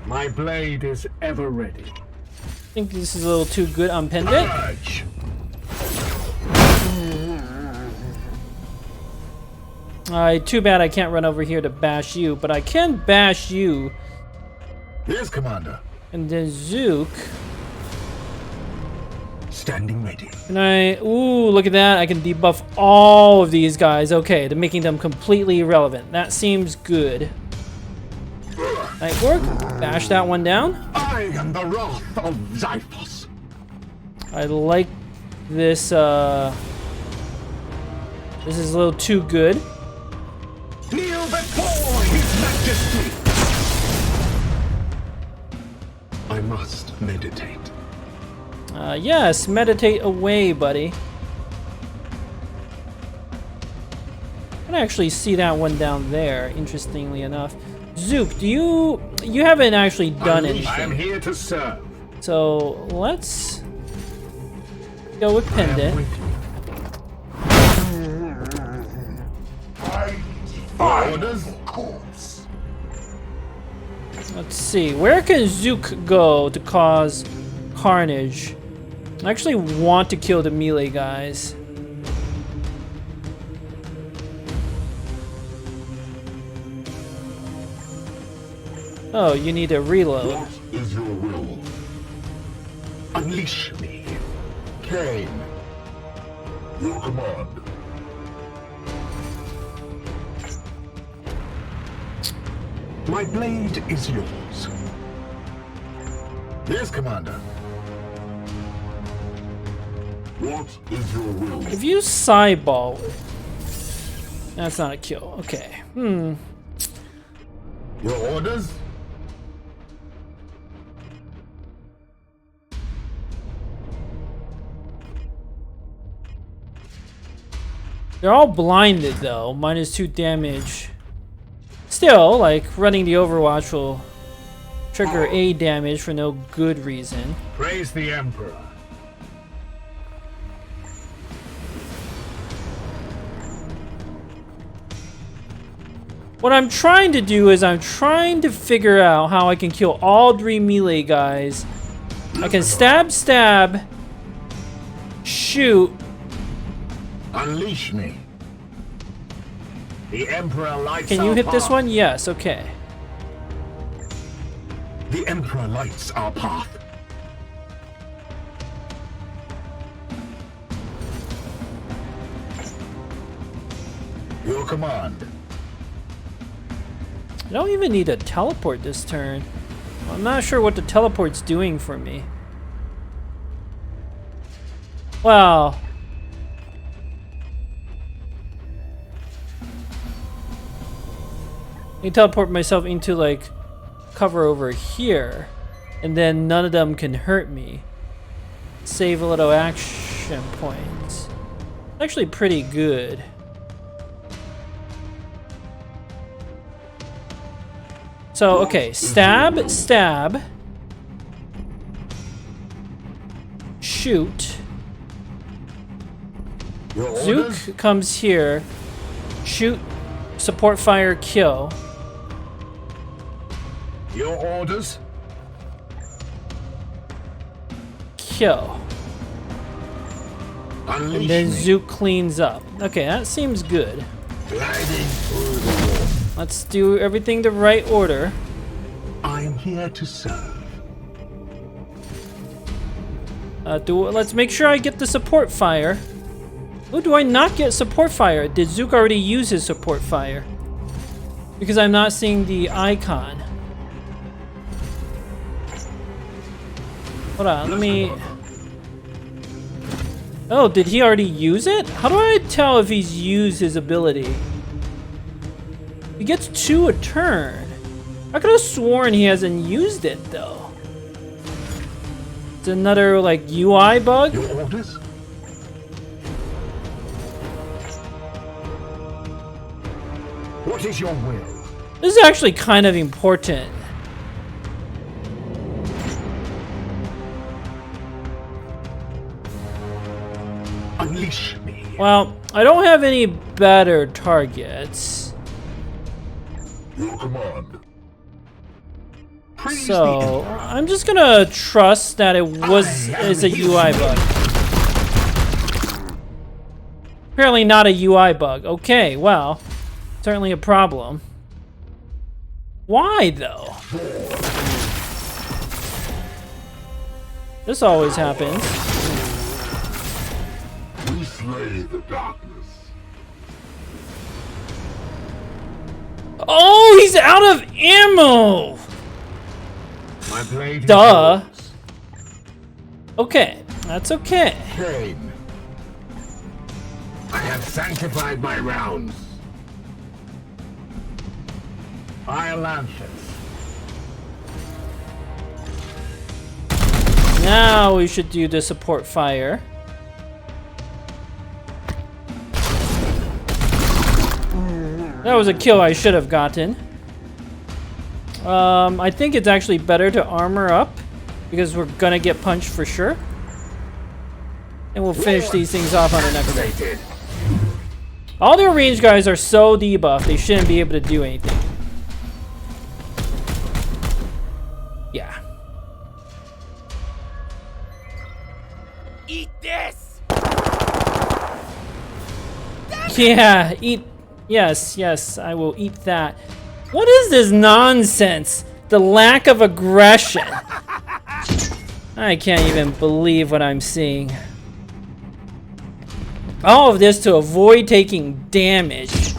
S4: My blade is ever ready.
S1: I think this is a little too good on Pendant.
S4: Purge.
S1: Too bad I can't run over here to bash you, but I can bash you.
S4: Yes, Commander.
S1: And then Zook.
S4: Standing ready.
S1: And ooh, look at that. I can debuff all of these guys. Okay, they're making them completely irrelevant. That seems good. Night work. Bash that one down.
S4: I am the wrath of Xiphos.
S1: I like This is a little too good.
S4: Kneel before His Majesty! I must meditate.
S1: Yes, meditate away, buddy. I can actually see that one down there, interestingly enough. Zook, do you haven't actually done anything.
S4: I am here to serve.
S1: So let's go with
S4: I am
S1: Pendant.
S4: with you. Orders?
S1: Let's see, where can Zook go to cause carnage? I actually want to kill the melee guys. Oh, you need to reload.
S4: What is your will? Unleash me. Cain. Your command. My blade is yours. Yes, Commander. What is your will?
S1: If you sideball, that's not a kill. Okay.
S4: Your orders?
S1: They're all blinded though, -2 damage. Still, like, running the Overwatch will trigger A damage for no good reason.
S4: Praise the Emperor.
S1: What I'm trying to do is I'm trying to figure out how I can kill all 3 melee guys. I can stab, shoot.
S4: Unleash me. The Emperor lights
S1: Can you
S4: our
S1: hit this
S4: path.
S1: one? Yes, okay.
S4: The Emperor lights our path. Your command.
S1: I don't even need to teleport this turn. I'm not sure what the teleport's doing for me. Well, I can teleport myself into like cover over here, and then none of them can hurt me. Save a little action points. Actually pretty good. So, okay, stab, shoot.
S4: Your orders?
S1: Zook comes here, shoot, support fire, kill.
S4: Your orders?
S1: Kill.
S4: Unleash
S1: And then
S4: me.
S1: Zook cleans up. Okay, that seems good.
S4: Gliding through the wall.
S1: Let's do everything the right order.
S4: I am here to serve.
S1: Let's make sure I get the support fire. Oh, do I not get support fire? Did Zook already use his support fire? Because I'm not seeing the icon. Hold on, let me... Oh, did he already use it? How do I tell if he's used his ability? He gets 2 a turn. I could have sworn he hasn't used it, though. It's another, like, UI bug?
S4: Your orders? What is your will?
S1: This is actually kind of important.
S4: Unleash me.
S1: Well, I don't have any better targets.
S4: Your command. Praise the
S1: So,
S4: Emperor.
S1: I'm just gonna trust that it is a UI bug. Apparently not a UI bug. Okay, well, certainly a problem. Why, though? This always happens.
S4: We slay the darkness.
S1: Oh, he's out of ammo!
S4: My blade is
S1: Duh.
S4: yours.
S1: Okay, that's okay.
S4: Cain. I have sanctified my rounds. Fire lances.
S1: Now we should do the support fire. That was a kill I should have gotten. I think it's actually better to armor up because we're gonna get punched for sure. And we'll finish these things off on an episode. All their range guys are so debuffed, they shouldn't be able to do anything. Yeah.
S5: Eat this!
S1: Yeah, eat. Yes, yes, I will eat that. What is this nonsense? The lack of aggression. I can't even believe what I'm seeing. All of this to avoid taking damage.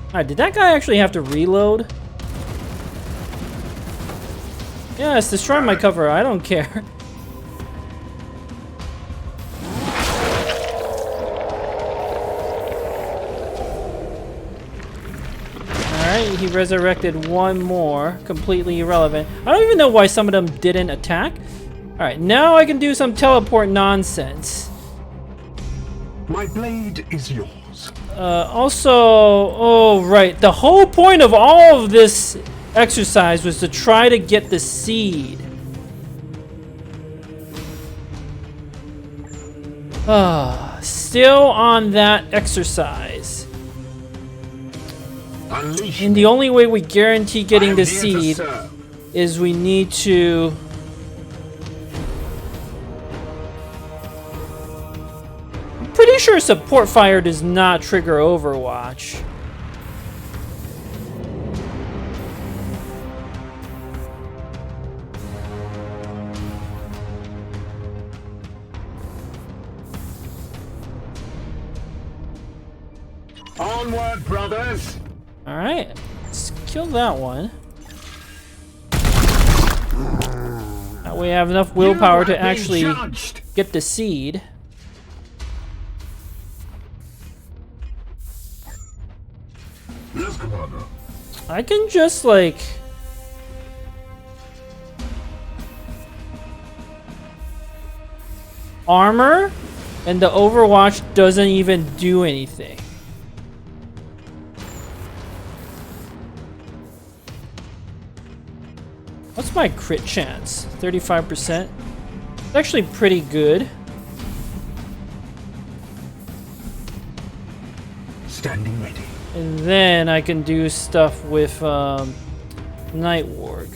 S1: Alright, did that guy actually have to reload? Yes, destroy my cover. I don't care. Alright, he resurrected one more. Completely irrelevant. I don't even know why some of them didn't attack. Alright, now I can do some teleport nonsense.
S4: My blade is yours.
S1: Also, oh right, the whole point of all of this exercise was to try to get the seed. Still on that exercise.
S4: Unleash
S1: And the only way we guarantee getting the seed is we need to... I'm pretty sure support fire does not trigger Overwatch.
S4: Onward, brothers!
S1: Alright, let's kill that one. That way I have enough willpower to actually get the seed.
S4: Yes, Commander.
S1: I can just like... armor, and the Overwatch doesn't even do anything. What's my crit chance? 35%. It's actually pretty good.
S4: Standing ready.
S1: And then I can do stuff with Night Warg.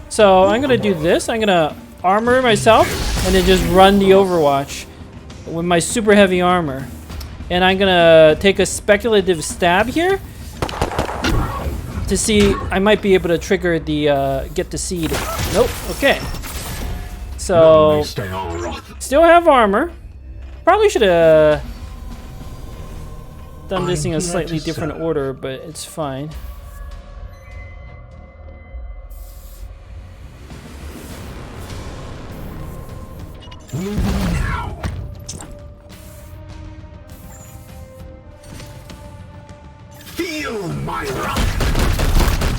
S1: So I'm gonna do this. I'm gonna armor myself and then just run the Overwatch with my super heavy armor. And I'm gonna take a speculative stab here to see I might be able to trigger the get the seed. Nope. Okay. So still have armor. Probably should have done this in a slightly different order, but it's fine.
S4: Now. Feel my wrath.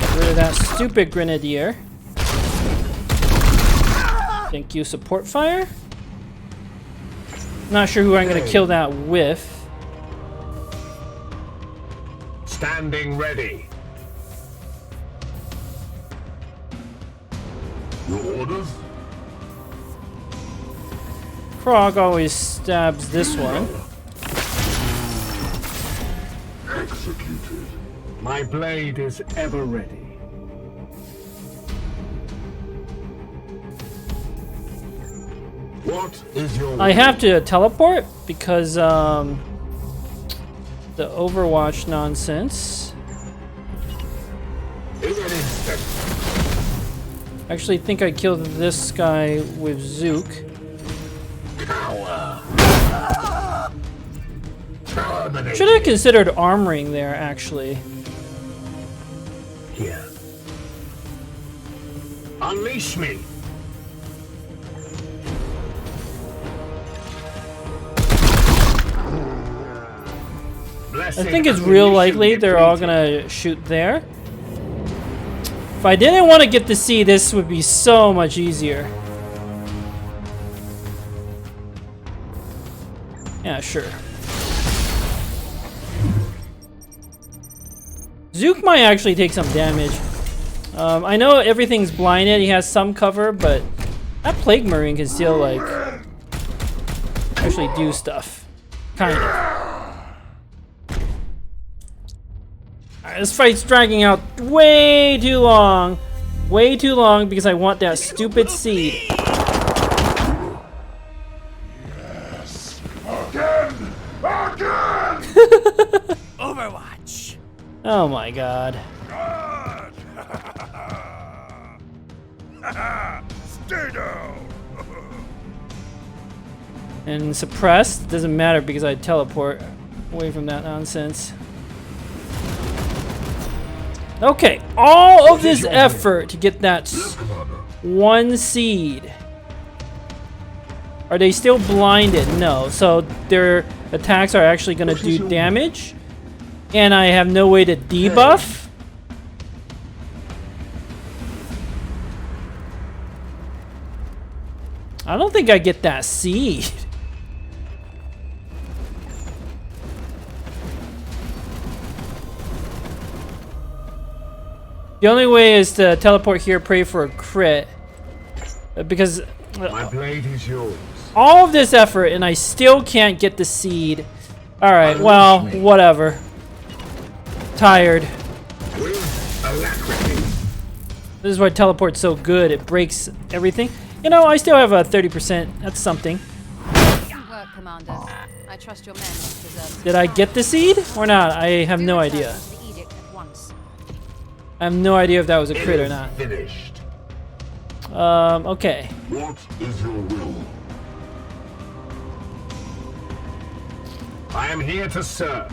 S1: Get rid of that stupid grenadier. Thank you, support fire. Not sure who I'm gonna kill that with.
S4: Standing ready. Your orders?
S1: Krog always stabs this one.
S4: Executed. My blade is ever ready. What is your
S1: I have to teleport because the Overwatch nonsense.
S4: In an instant.
S1: Actually think I killed this guy with Zook.
S4: Cower. Terminate.
S1: Should have considered armoring there actually.
S4: Here. Unleash me.
S1: I think it's real likely they're all gonna shoot there. If I didn't want to get to see, this would be so much easier. Yeah, sure. Zook might actually take some damage. I know everything's blinded, he has some cover, but that Plague Marine can still, like, actually do stuff. Kind of. Alright, this fight's dragging out way too long. Way too long because I want that stupid seed.
S5: Yes. Again! Again! Overwatch!
S1: Oh my god.
S5: God! Stay down!
S1: And suppressed doesn't matter because I teleport away from that nonsense. Okay, all of this effort to get that one seed. Are they still blinded? No. So their attacks are actually going to do damage. And I have no way to debuff. I don't think I get that seed. The only way is to teleport here, pray for a crit. Because
S4: My blade is yours.
S1: all of this effort and I still can't get the seed. Alright, well, whatever. Tired.
S4: With alacrity.
S1: This is why teleport's so good. It breaks everything. You know, I still have a 30%. That's something.
S3: Excellent work, Commander. I trust your men deserve.
S1: Did I get the seed or not? I have no idea.
S3: The edict at once.
S1: I have no idea if that was a crit or not.
S4: Finished.
S1: Okay.
S4: What is your will? I am here to serve.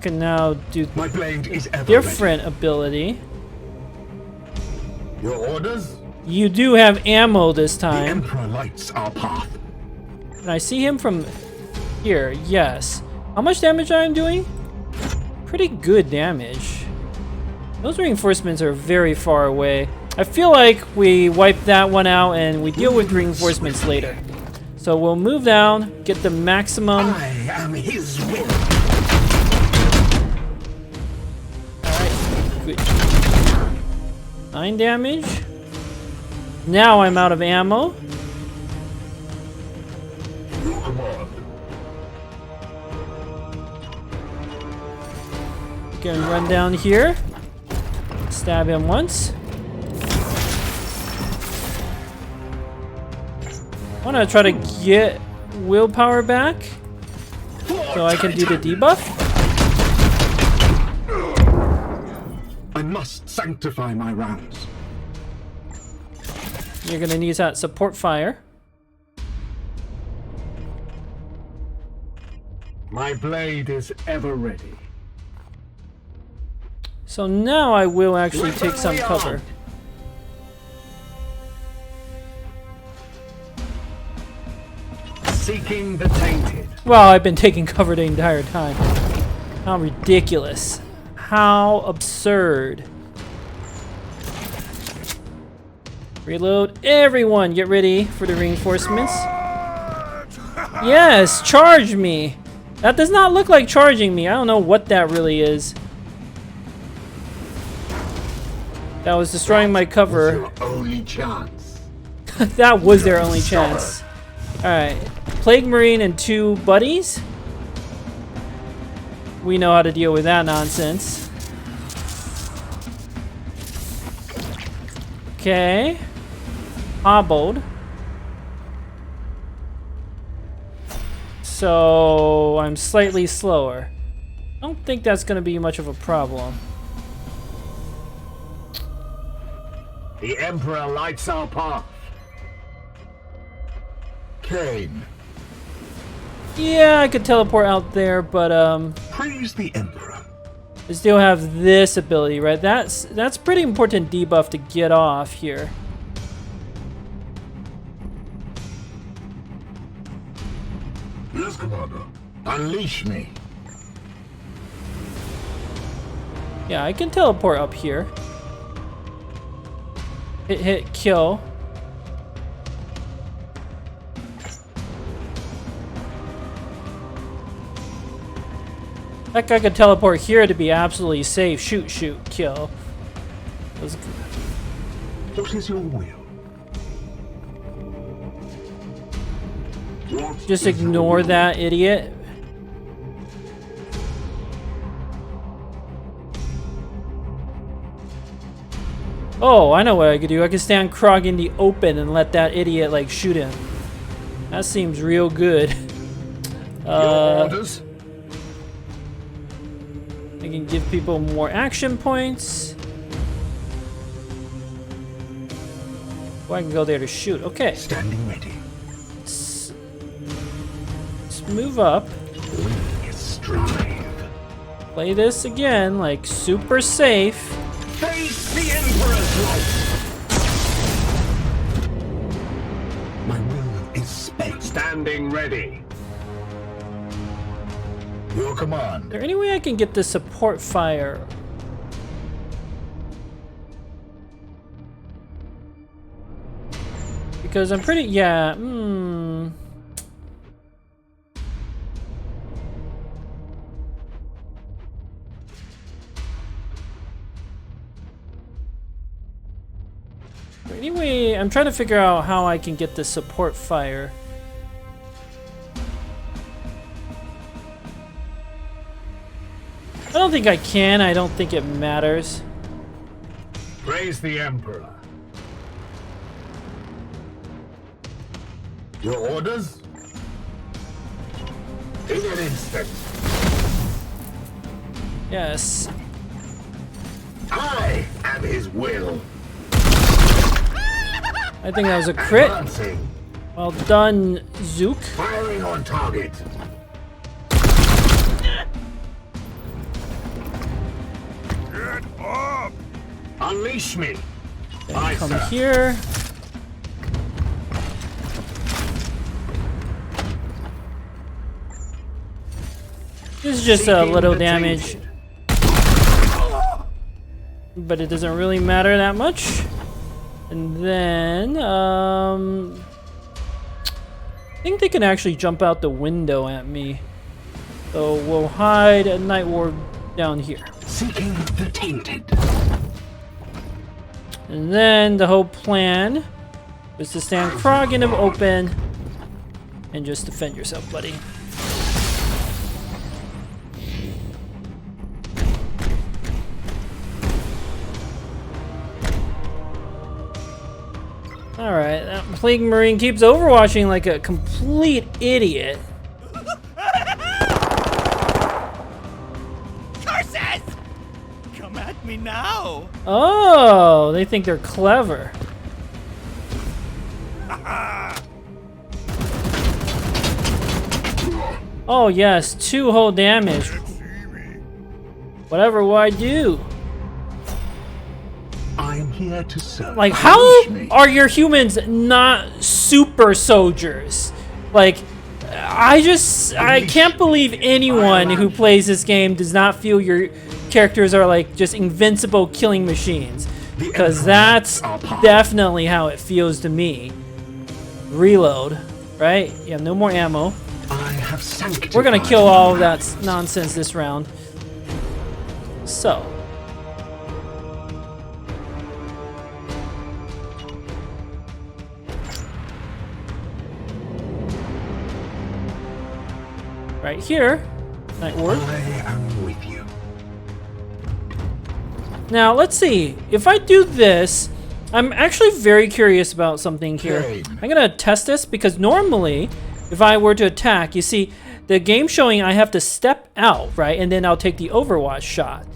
S1: Can now do
S4: My blade is ever
S1: different ability.
S4: ready. Your orders?
S1: You do have ammo this
S4: The
S1: time.
S4: Emperor lights our path.
S1: Can I see him from here? Yes. How much damage I am doing? Pretty good damage. Those reinforcements are very far away. I feel like we wipe that one out and we deal with reinforcements later. So we'll move down, get the maximum.
S4: I am his will.
S1: Alright, good. 9 damage. Now I'm out of ammo.
S4: Your command.
S1: Gonna run down here. Stab him once. I want to try to get willpower back so I can do the debuff.
S4: I must sanctify my rounds.
S1: You're gonna need that support fire.
S4: My blade is ever ready.
S1: So now I will actually take some cover.
S4: Seeking the tainted.
S1: Well, I've been taking cover the entire time. How ridiculous. How absurd. Reload. Everyone, get ready for the reinforcements. Yes, charge me. That does not look like charging me. I don't know what that really is. That was destroying my cover.
S4: Your only chance.
S1: That was their only chance. Alright. Plague Marine and 2 buddies. We know how to deal with that nonsense. Okay. Hobbled. So I'm slightly slower. I don't think that's going to be much of a problem.
S4: The Emperor lights our path. Kane.
S1: Yeah, I could teleport out there, but
S4: Praise the Emperor.
S1: I still have this ability, right? That's pretty important debuff to get off here.
S4: Yes, Commander. Unleash me.
S1: Yeah, I can teleport up here. Hit, kill. Heck, I could teleport here to be absolutely safe. Shoot, shoot, kill.
S4: What is your will? What
S1: Just
S4: is your
S1: ignore
S4: will?
S1: that idiot. Oh, I know what I could do. I could stand Krog in the open and let that idiot like shoot him. That seems real good.
S4: Your orders?
S1: I can give people more action points. Well, I can go there to shoot. Okay.
S4: Standing ready.
S1: Let's move up.
S4: We strive.
S1: Play this again, like super safe.
S4: Face the Emperor's light! My will is spent. Standing ready. Your command.
S1: Is there any way I can get the support fire? Because I'm pretty, yeah, Anyway, I'm trying to figure out how I can get the support fire. I don't think I can. I don't think it matters.
S4: Praise the Emperor. Your orders? In an instant.
S1: Yes.
S4: I am his will.
S1: I think that was a crit.
S4: Advancing.
S1: Well done, Zook.
S4: Firing on target.
S5: Get up!
S4: Unleash me.
S1: Then
S4: Aye,
S1: come
S4: sir.
S1: here. This is just a
S4: Seeking
S1: little
S4: the
S1: damage,
S4: tainted.
S1: but it doesn't really matter that much. And then, I think they can actually jump out the window at me. So we'll hide a Night Ward down here.
S4: Seeking the tainted.
S1: And then the whole plan is to stand Krog in the open and just defend yourself, buddy. Alright, that Plague Marine keeps overwatching like a complete idiot.
S6: Curses! Come at me now!
S1: Oh, they think they're clever. Oh yes, 2 whole damage. Whatever will I do?
S4: I'm here to serve.
S1: Like, how are your humans not super soldiers? Like, I can't believe anyone who plays this game does not feel your characters are like just invincible killing machines. Because that's definitely how it feels to me. Reload, right? You have no more ammo.
S4: I have sanctified.
S1: We're gonna kill all of that nonsense this round. So. Right here, Night Ward.
S4: I am with you.
S1: Now, let's see. If I do this, I'm actually very curious about something here.
S4: Game.
S1: I'm going to test this because normally, if I were to attack, you see, the game showing I have to step out, right? And then I'll take the overwatch shot,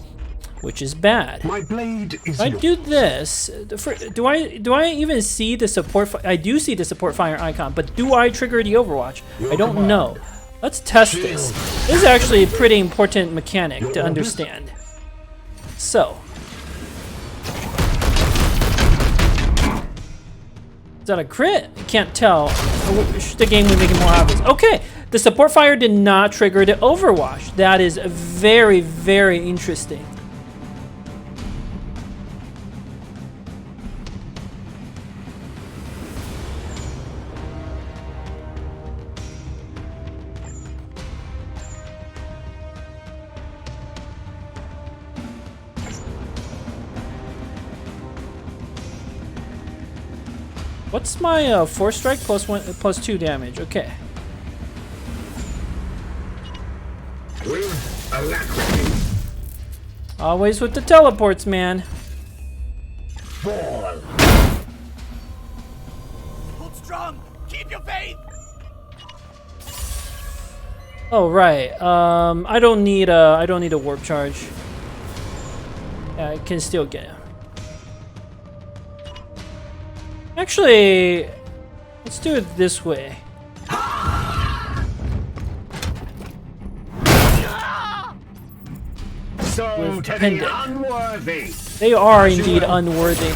S1: which is bad.
S4: My blade is
S1: If I
S4: yours.
S1: do this, do I even see the support? I do see the support fire icon, but do I trigger the overwatch? I don't
S4: command.
S1: know. Let's test this. This is actually a pretty important mechanic to understand. So. Is that a crit? I can't tell. I wish the game would make it more obvious. Okay, the support fire did not trigger the overwatch. That is very, very interesting. What's my force strike plus 2 damage? Okay.
S4: With alacrity.
S1: Always with the teleports, man.
S4: Fall.
S6: Hold strong. Keep your faith.
S1: Oh right. I don't need a warp charge. Yeah, I can still get it. Actually, let's do it this way.
S4: So
S1: With
S4: to the
S1: pendant.
S4: unworthy.
S1: They are indeed unworthy.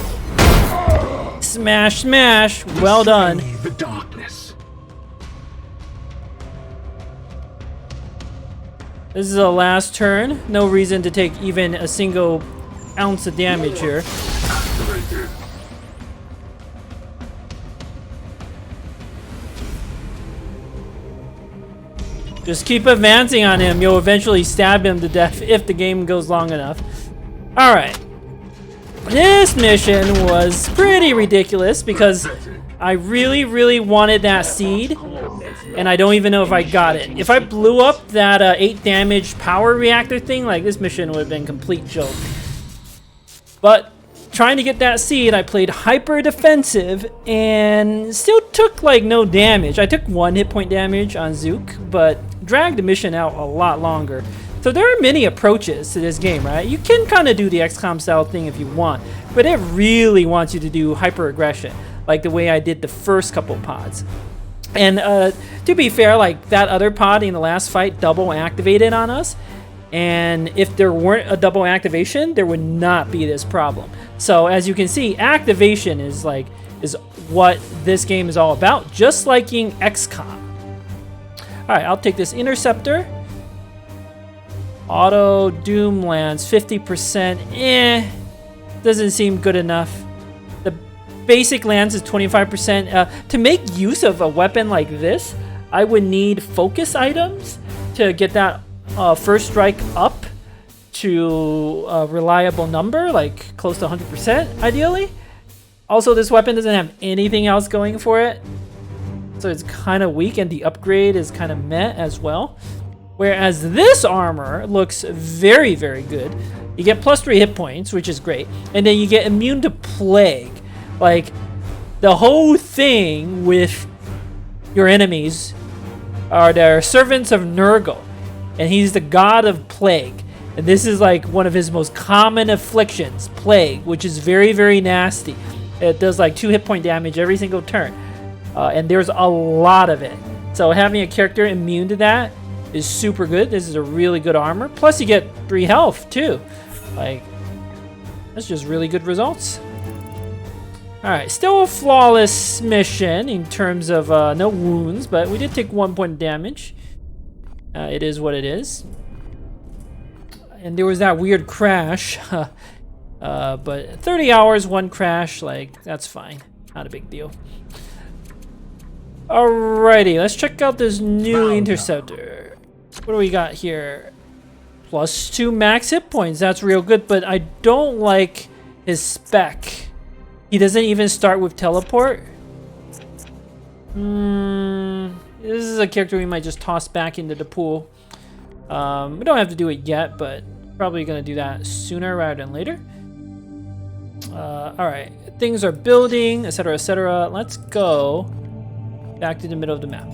S1: Smash, smash. Well done.
S4: See the darkness.
S1: This is the last turn. No reason to take even a single ounce of damage here.
S4: Activated.
S1: Just keep advancing on him. You'll eventually stab him to death if the game goes long enough. Alright. This mission was pretty ridiculous because I really, really wanted that seed. And I don't even know if I got it. If I blew up that 8 damage power reactor thing, like this mission would have been a complete joke. But trying to get that seed, I played hyper defensive and still took like no damage. I took 1 hit point damage on Zook, but dragged the mission out a lot longer. So there are many approaches to this game, right? You can kind of do the XCOM-style thing if you want, but it really wants you to do hyper aggression, like the way I did the first couple pods. And to be fair, like that other pod in the last fight double activated on us. And if there weren't a double activation, there would not be this problem. So as you can see, activation is what this game is all about, just like in XCOM. All right, I'll take this interceptor. Auto doom lands 50%. Doesn't seem good enough. The basic lands is 25%. To make use of a weapon like this, I would need focus items to get that first strike up to a reliable number, like close to 100% ideally. Also, this weapon doesn't have anything else going for it, so it's kind of weak, and the upgrade is kind of meh as well. Whereas this armor looks very, very good. You get plus 3 hit points, which is great, and then you get immune to plague. Like, the whole thing with your enemies are their servants of Nurgle, and he's the god of plague. And this is like one of his most common afflictions, plague, which is very, very nasty. It does like 2 hit point damage every single turn. And there's a lot of it. So having a character immune to that is super good. This is a really good armor. Plus you get 3 health too. Like, that's just really good results. Alright, still a flawless mission in terms of no wounds, but we did take 1 point of damage. It is what it is. And there was that weird crash. But 30 hours, 1 crash, like, that's fine. Not a big deal. Alrighty, let's check out this new interceptor. What do we got here? Plus 2 max hit points. That's real good, but I don't like his spec. He doesn't even start with teleport. This is a character we might just toss back into the pool. We don't have to do it yet, but probably gonna do that sooner rather than later. Alright, things are building, etc, etc. Let's go back to the middle of the map.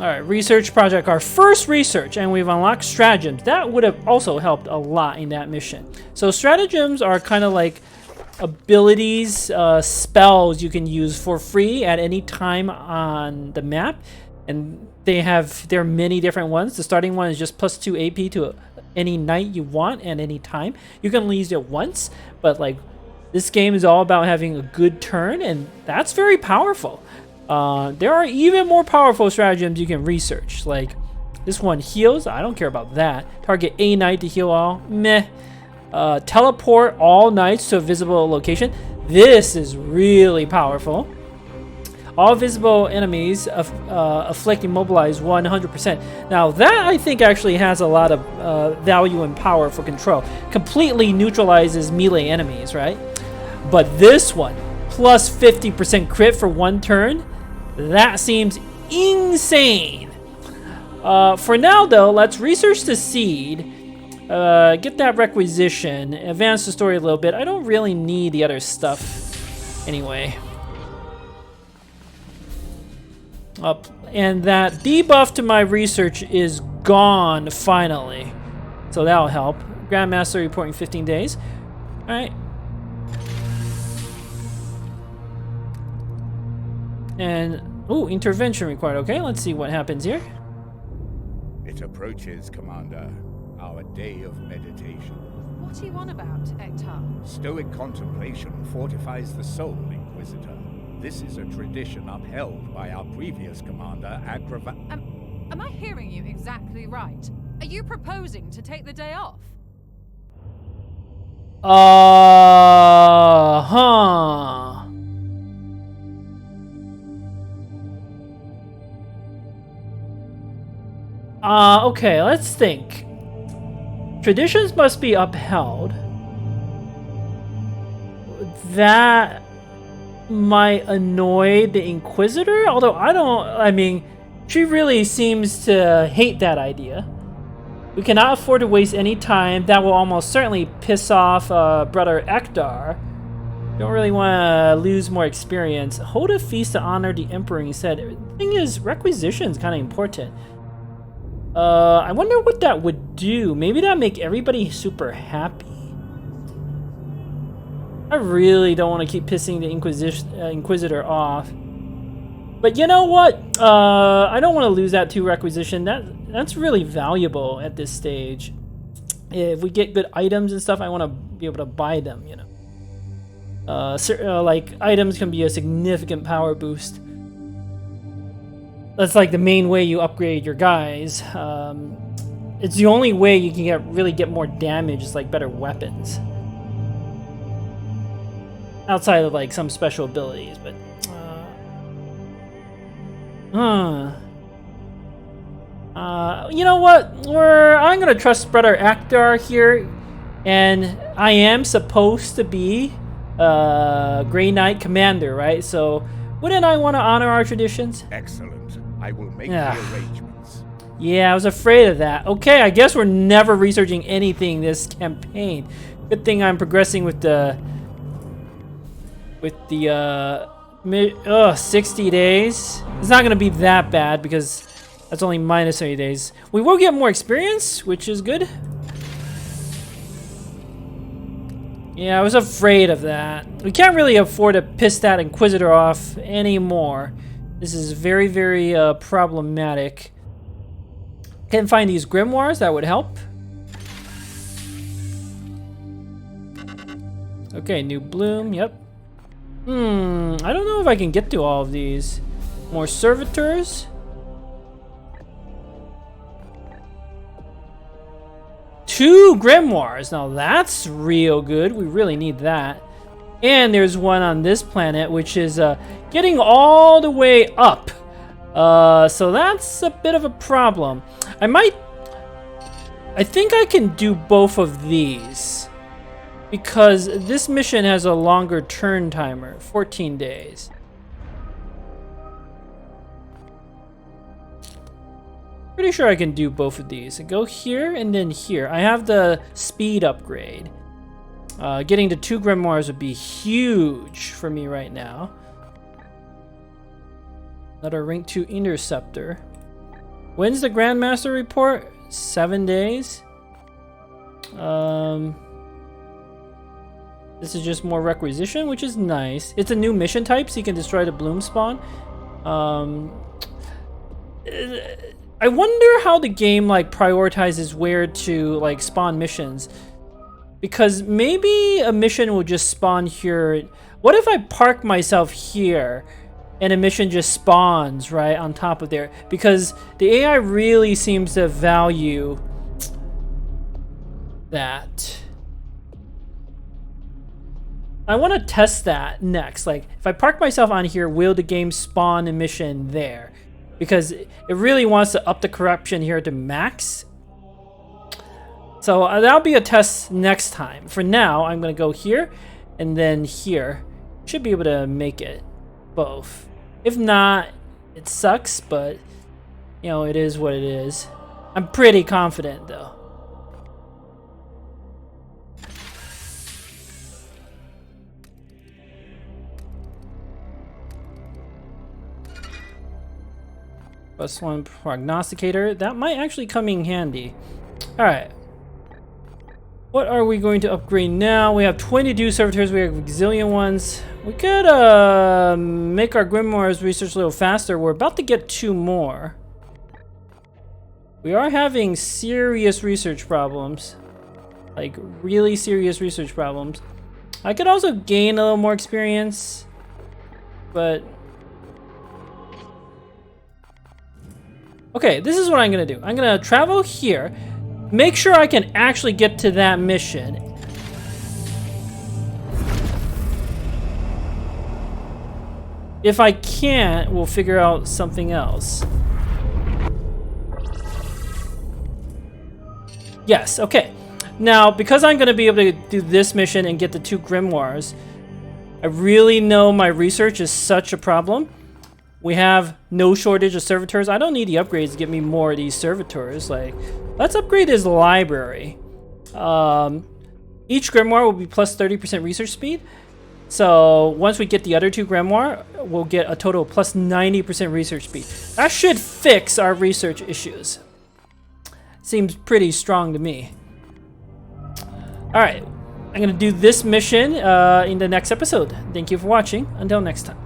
S1: Alright, research project, our first research, and we've unlocked stratagems. That would have also helped a lot in that mission. So stratagems are kind of like abilities, spells you can use for free at any time on the map. And there are many different ones. The starting one is just +2 AP to any knight you want at any time. You can only use it once, but like this game is all about having a good turn, and that's very powerful. There are even more powerful stratagems you can research. Like this one heals. I don't care about that. Target a knight to heal all. Meh. Teleport all knights to a visible location. This is really powerful. All visible enemies afflict immobilize 100%. Now that I think actually has a lot of value and power for control. Completely neutralizes melee enemies, right? But this one, plus 50% crit for one turn, that seems insane. For now though, let's research the seed, get that requisition, advance the story a little bit. I don't really need the other stuff anyway. And that debuff to my research is gone finally, so that'll help. Grandmaster reporting 15 days. All right. And ooh, intervention required. Okay, let's see what happens here.
S2: It approaches, Commander. Our day of meditation.
S3: What are you on about, Ektar?
S2: Stoic contemplation fortifies the soul, Inquisitor. This is a tradition upheld by our previous commander,
S3: Am I hearing you exactly right? Are you proposing to take the day off?
S1: Okay, let's think. Traditions must be upheld. That might annoy the Inquisitor, although I mean, she really seems to hate that idea. We cannot afford to waste any time. That will almost certainly piss off Brother Ektar. Don't really want to lose more experience. Hold a feast to honor the Emperor, he said. The thing is, requisition is kind of important. I wonder what that would do. Maybe that'd make everybody super happy. I really don't want to keep pissing the Inquisitor off. But you know what? I don't want to lose that 2 requisition. That's really valuable at this stage. If we get good items and stuff, I want to be able to buy them, you know. Like, items can be a significant power boost. That's like the main way you upgrade your guys. It's the only way you can really get more damage, is like better weapons. Outside of like some special abilities, but you know what? I'm gonna trust Brother Ektar here, and I am supposed to be Grey Knight Commander, right? So wouldn't I want to honor our traditions?
S2: Excellent. I will make the arrangements.
S1: Yeah, I was afraid of that. Okay, I guess we're never researching anything this campaign. Good thing I'm progressing with the 60 days. It's not gonna be that bad because that's only minus 30 days. We will get more experience, which is good. Yeah, I was afraid of that. We can't really afford to piss that Inquisitor off anymore. This is very, very problematic. Can't find these grimoires, that would help. Okay, new bloom, yep. I don't know if I can get to all of these. More servitors. 2 grimoires. Now that's real good. We really need that. And there's one on this planet, which is getting all the way up. So that's a bit of a problem. I think I can do both of these, because this mission has a longer turn timer, 14 days. Pretty sure I can do both of these. Go here and then here. I have the speed upgrade. Getting to 2 grimoires would be huge for me right now. Another rank 2 interceptor. When's the Grandmaster report? 7 days. This is just more requisition, which is nice. It's a new mission type, so you can destroy the bloom spawn. I wonder how the game like prioritizes where to like spawn missions, because maybe a mission will just spawn here. What if I park myself here and a mission just spawns right on top of there? Because the AI really seems to value that. I want to test that next. Like, if I park myself on here, will the game spawn a mission there? Because it really wants to up the corruption here to max. So that'll be a test next time. For now, I'm going to go here and then here. Should be able to make it both. If not, it sucks, but you know, it is what it is. I'm pretty confident though. +1 prognosticator. That might actually come in handy. Alright. What are we going to upgrade now? We have 22 servitors. We have gazillion ones. We could make our grimoires research a little faster. We're about to get 2 more. We are having serious research problems. Like, really serious research problems. I could also gain a little more experience. But... okay, this is what I'm gonna do. I'm gonna travel here, make sure I can actually get to that mission. If I can't, we'll figure out something else. Yes, okay. Now, because I'm gonna be able to do this mission and get the 2 grimoires, I really know my research is such a problem. We have no shortage of servitors. I don't need the upgrades to get me more of these servitors. Like, let's upgrade his library. Each grimoire will be plus 30% research speed. So once we get the other 2 grimoire, we'll get a total of plus 90% research speed. That should fix our research issues. Seems pretty strong to me. All right, I'm gonna do this mission in the next episode. Thank you for watching. Until next time.